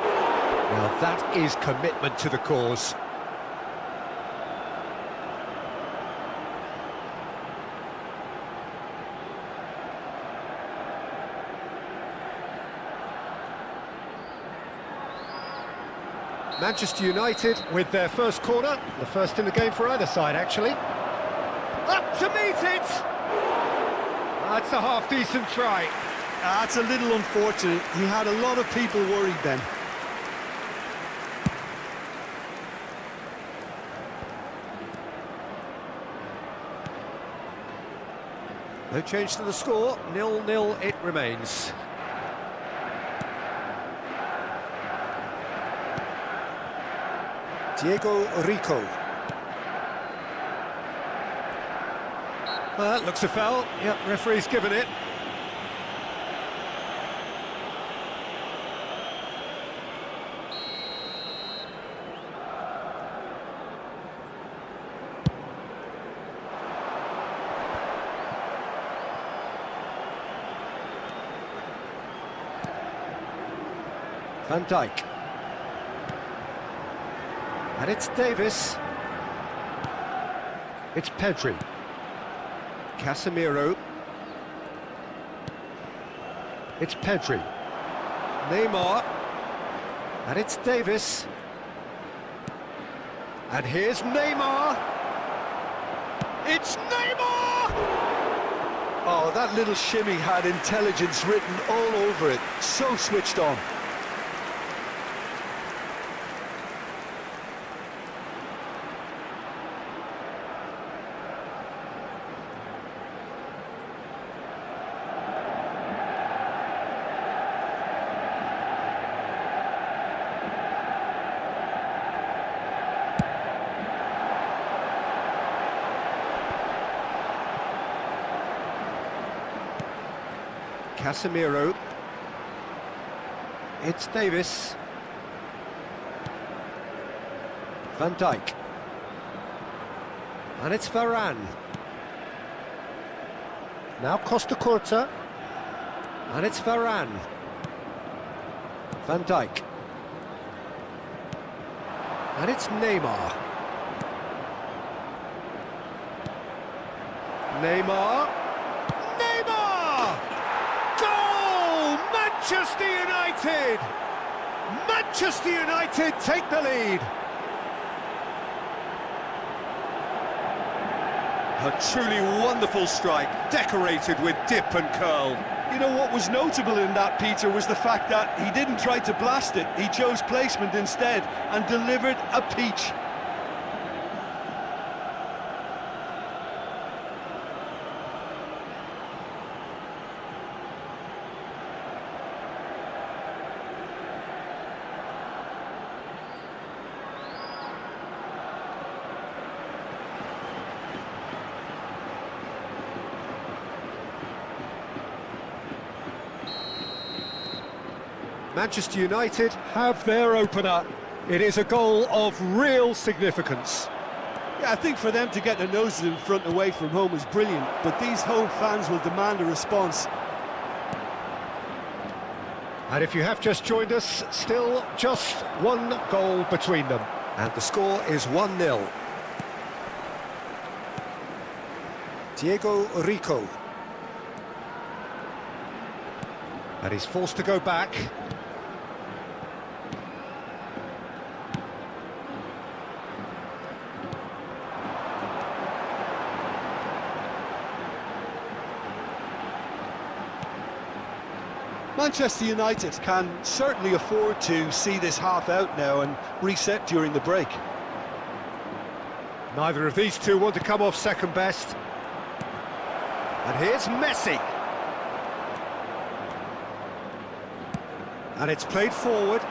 Well, that is commitment to the cause. Manchester United with their first corner, the first in the game for either side, actually. Up to meet it! That's a half-decent try. That's a little unfortunate. He had a lot of people worried then. No change to the score, 0-0 it remains. Diego Rico. Well, that looks a foul. Yep, referee's given it. Van Dijk. And it's Davis. It's Pedri. Casemiro. It's Pedri. Neymar. And it's Davis. And here's Neymar. It's Neymar! Oh, that little shimmy had intelligence written all over it. So switched on. Casemiro. It's Davis. Van Dijk. And it's Varane. Now Costa Curta. And it's Varane. Van Dijk. And it's Neymar. Neymar. Neymar! Goal! Manchester United! Manchester United take the lead. A truly wonderful strike, decorated with dip and curl. You know what was notable in that, Peter, was the fact that he didn't try to blast it. He chose placement instead and delivered a peach. Manchester United have their opener. It is a goal of real significance. Yeah, I think for them to get their noses in front away from home is brilliant, but these home fans will demand a response. And if you have just joined us, still just one goal between them. And the score is 1-0. Diego Rico. And he's forced to go back. Manchester United can certainly afford to see this half out now and reset during the break. Neither of these two want to come off second best. And here's Messi. And it's played forward.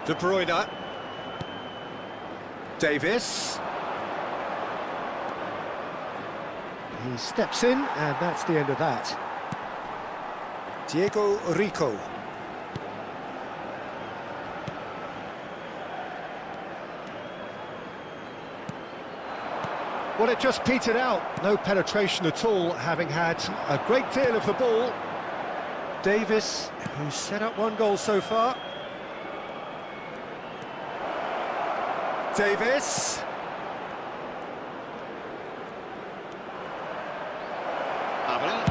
De Bruyne. Davis. He steps in, and that's the end of that. Diego Rico. Well, it just petered out. No penetration at all, having had a great deal of the ball. Davis, who's set up one goal so far. Davis.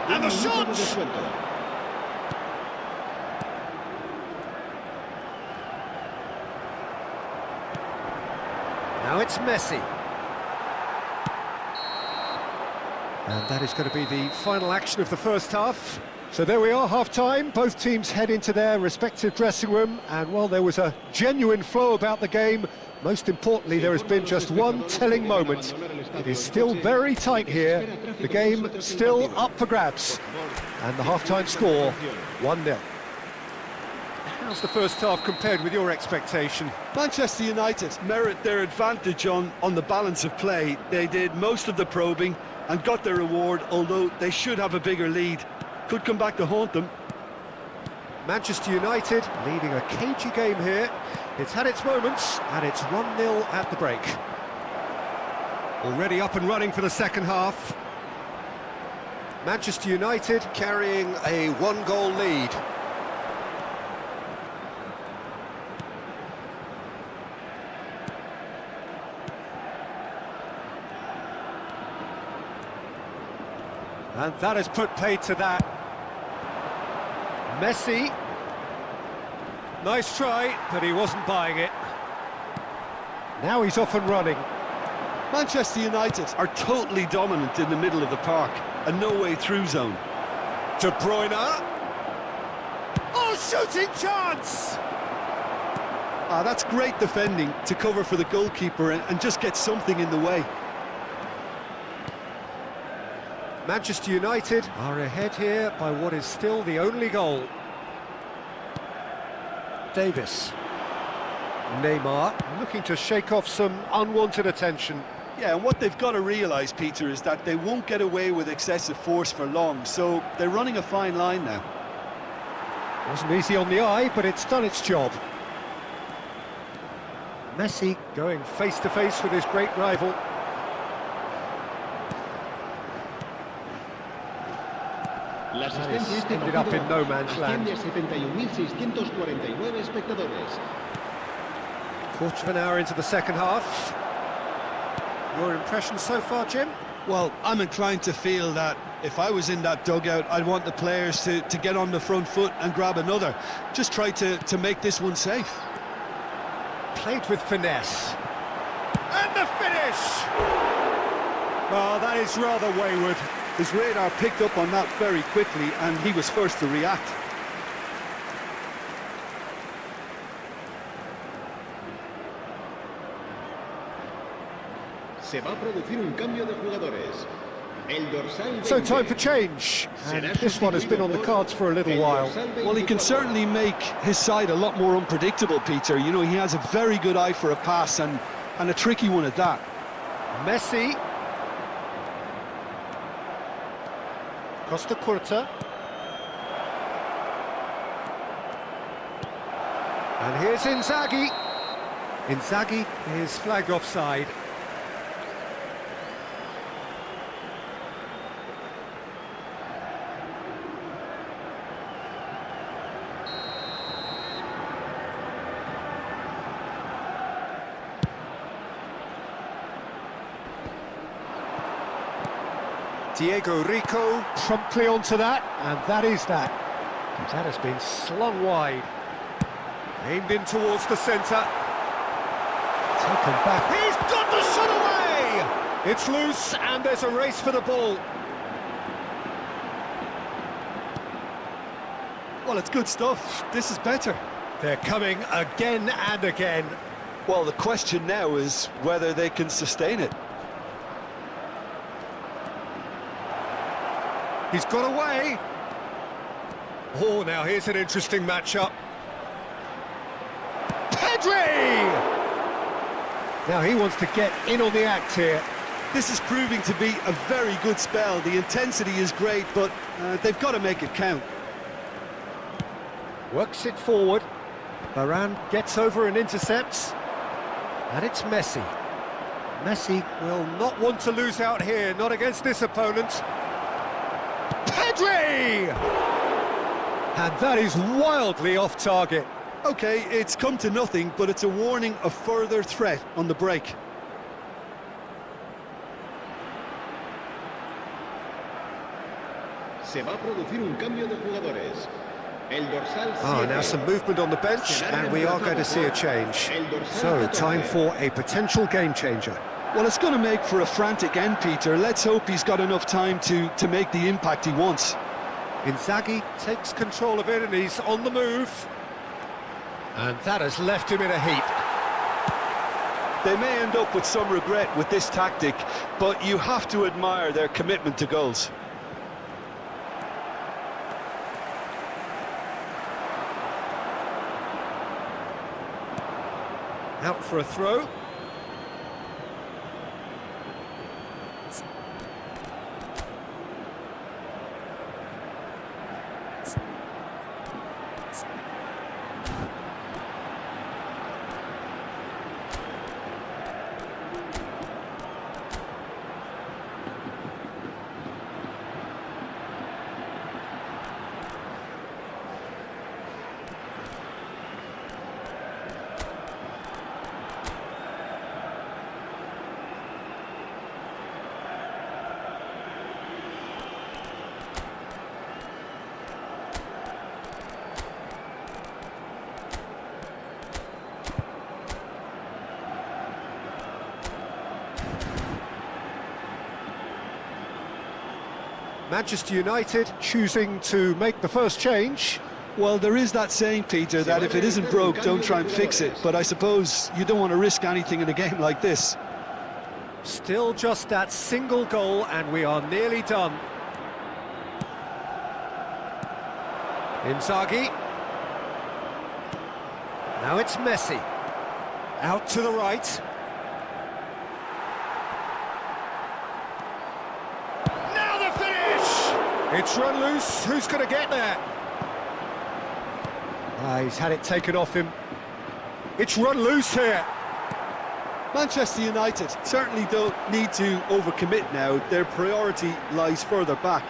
And the shot! Now it's Messi. And that is going to be the final action of the first half. So there we are, half-time. Both teams head into their respective dressing room. And while there was a genuine flow about the game, most importantly, there has been just one telling moment. It is still very tight here. The game still up for grabs. And the half-time score, 1-0. How's the first half compared with your expectation? Manchester United merit their advantage on the balance of play. They did most of the probing and got their reward, although they should have a bigger lead. Could come back to haunt them. Manchester United leading a cagey game here. It's had its moments, and it's 1-0 at the break. Already up and running for the second half. Manchester United carrying a one-goal lead. And that has put paid to that. Messi. Nice try, but he wasn't buying it. Now he's off and running. Manchester United are totally dominant in the middle of the park. A no-way through zone. De Bruyne. Oh, shooting chance! That's great defending to cover for the goalkeeper and just get something in the way. Manchester United are ahead here by what is still the only goal. Davis. Neymar looking to shake off some unwanted attention. Yeah, and what they've got to realise, Peter, is that they won't get away with excessive force for long, so they're running a fine line now. Wasn't easy on the eye, but it's done its job. Messi going face-to-face with his great rival. La asistencia a este ended up in partido no man's land. asciende a 71.649 espectadores. Quarter of an hour into the second half. Your impression so far, Jim? Well, I'm inclined to feel that if I was in that dugout, I'd want the players to get on the front foot and grab another. Just try to make this one safe. Played with finesse. And the finish! Oh, that is rather wayward. His radar picked up on that very quickly, and he was first to react. Se va a producir un cambio de jugadores. El dorsal 20. So time for change. And this one has been on the cards for a little while. Well, he can certainly make his side a lot more unpredictable, Peter. You know, he has a very good eye for a pass and a tricky one at that. Messi. Costa Curta. And here's Inzaghi. Inzaghi is flagged offside. Diego Rico promptly onto that, and that is that. That has been slung wide. Aimed in towards the centre. Taken back. He's got the shot away! It's loose, and there's a race for the ball. Well, it's good stuff. This is better. They're coming again and again. Well, the question now is whether they can sustain it. He's got away. Oh, now here's an interesting matchup. Pedri! Now he wants to get in on the act here. This is proving to be a very good spell. The intensity is great, but they've got to make it count. Works it forward. Varane gets over and intercepts. And it's Messi. Messi will not want to lose out here, not against this opponent. Pedri! And that is wildly off target. Okay, it's come to nothing, but it's a warning of further threat on the break. Se va a producir un cambio de jugadores. El dorsal 7. Now some movement on the bench, and we are going to see a change. So, time for a potential game changer. Well, it's going to make for a frantic end, Peter. Let's hope he's got enough time to make the impact he wants. Inzaghi takes control of it, and he's on the move. And that has left him in a heap. They may end up with some regret with this tactic, but you have to admire their commitment to goals. Out for a throw. Manchester United choosing to make the first change. Well, there is that saying, Peter, that if it isn't broke, don't try and fix it. But I suppose you don't want to risk anything in a game like this. Still just that single goal, and we are nearly done. Inzaghi. Now it's Messi. Out to the right. Now the finish! It's run loose. Who's going to get there? He's had it taken off him. It's run loose here. Manchester United certainly don't need to overcommit now. Their priority lies further back.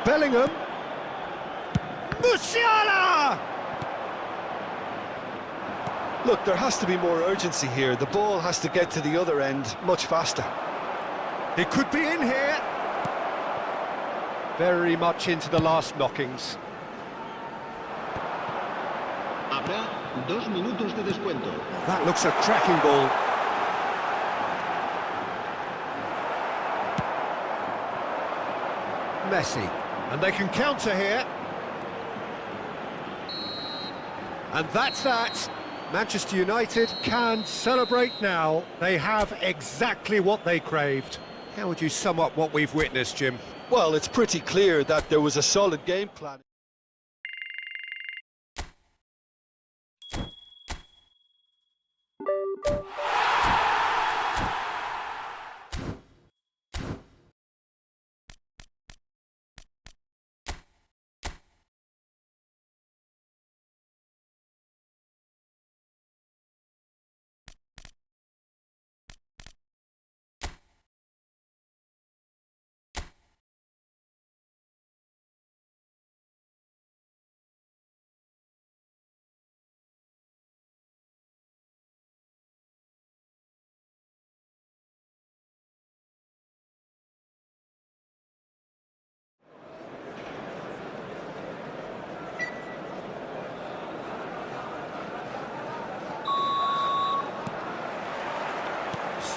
Bellingham. Musiala! Look, there has to be more urgency here. The ball has to get to the other end much faster. It could be in here. Very much into the last knockings. Habrá 2 minutos de descuento. That looks a cracking ball. Messi. And they can counter here. And that's that. Manchester United can celebrate now. They have exactly what they craved. How would you sum up what we've witnessed, Jim? Well, it's pretty clear that there was a solid game plan.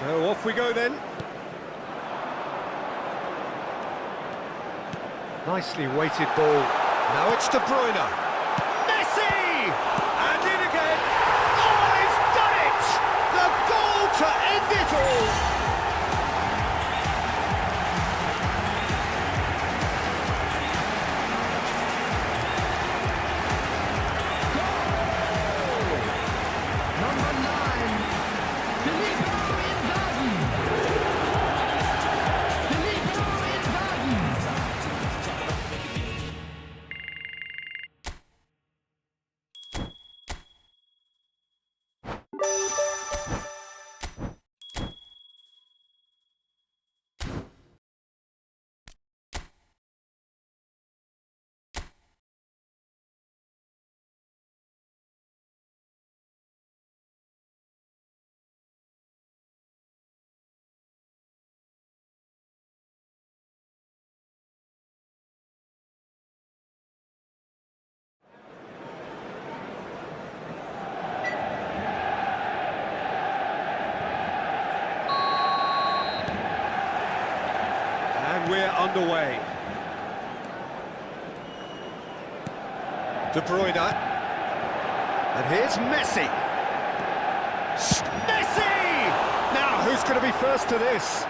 So off we go then. Nicely weighted ball. Now it's De Bruyne. Messi! And in again. Oh, he's done it! The goal to end it all! We're underway. De Bruyne. And here's Messi. Messi! Now, who's going to be first to this?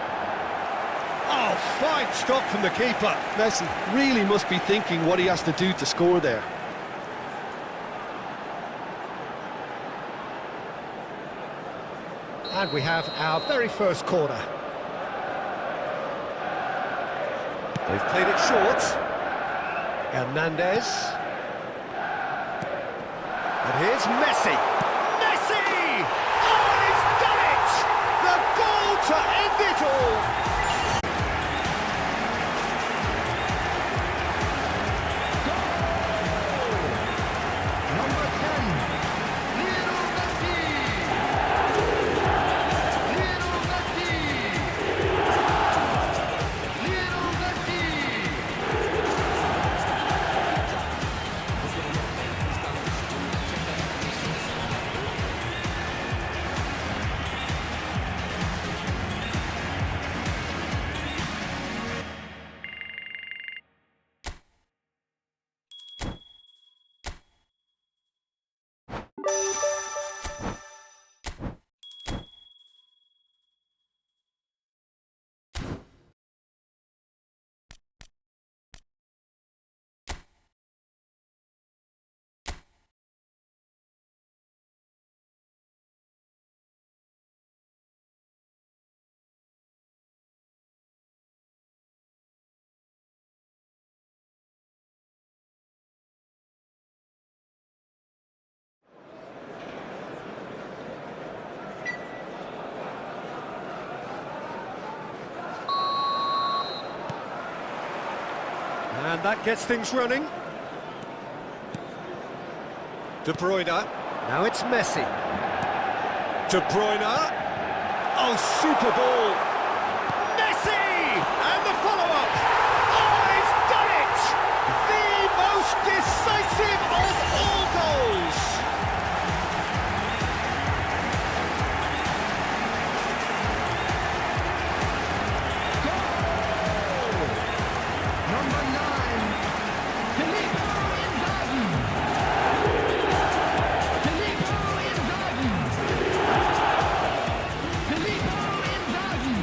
Oh, fine stop from the keeper. Messi really must be thinking what he has to do to score there. And we have our very first corner. They've played it short. Hernandez. And here's Messi. Messi! Oh, he's done it! The goal to end it all! And that gets things running. De Bruyne. Now it's Messi. De Bruyne. Oh, super ball. Messi! And the follow-up. Oh, he's done it! The most decisive of all goals. Number 9, Filippo Inzaghi. Filippo Inzaghi. Filippo Inzaghi.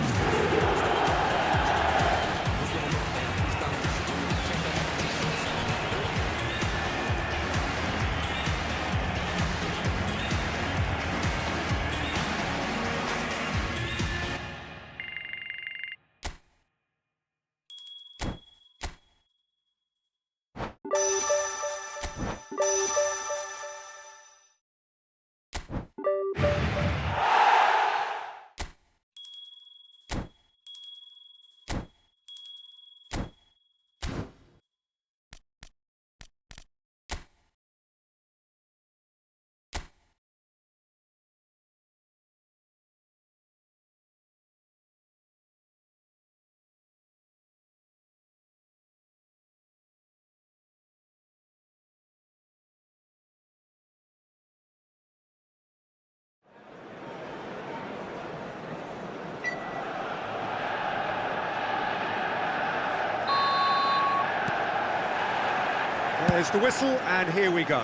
There's the whistle, and here we go.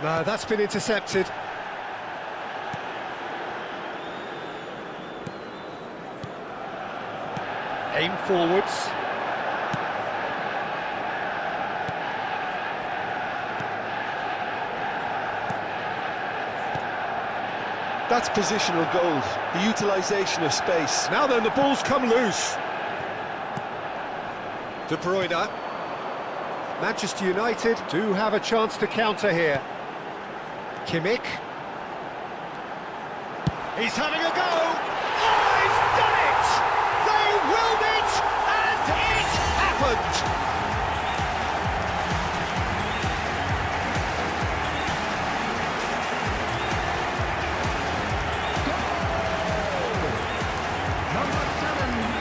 No, that's been intercepted. Aim forwards. That's positional goals, the utilisation of space. Now then, the ball's come loose. De Bruyne. Manchester United do have a chance to counter here. Kimmich. He's having a go. Oh, he's done it! They willed it, and it happened! Number 7,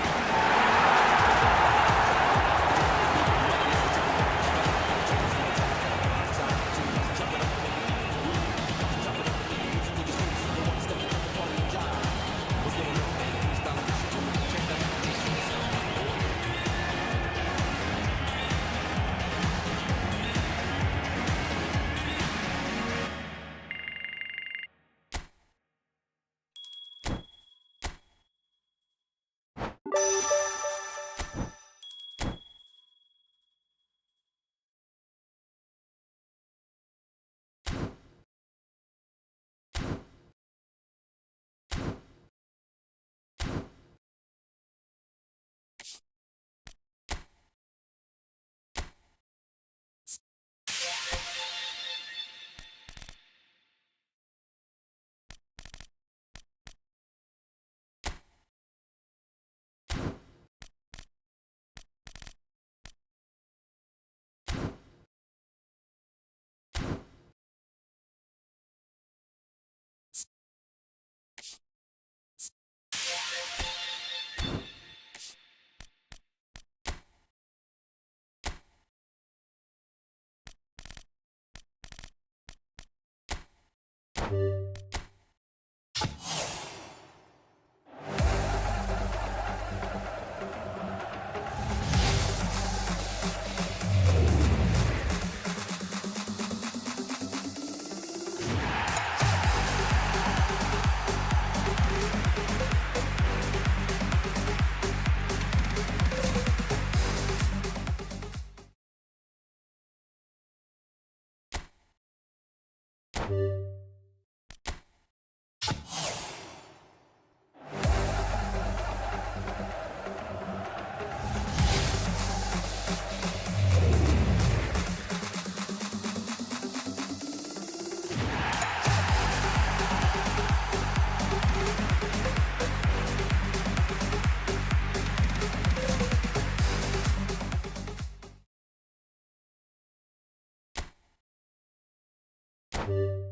you.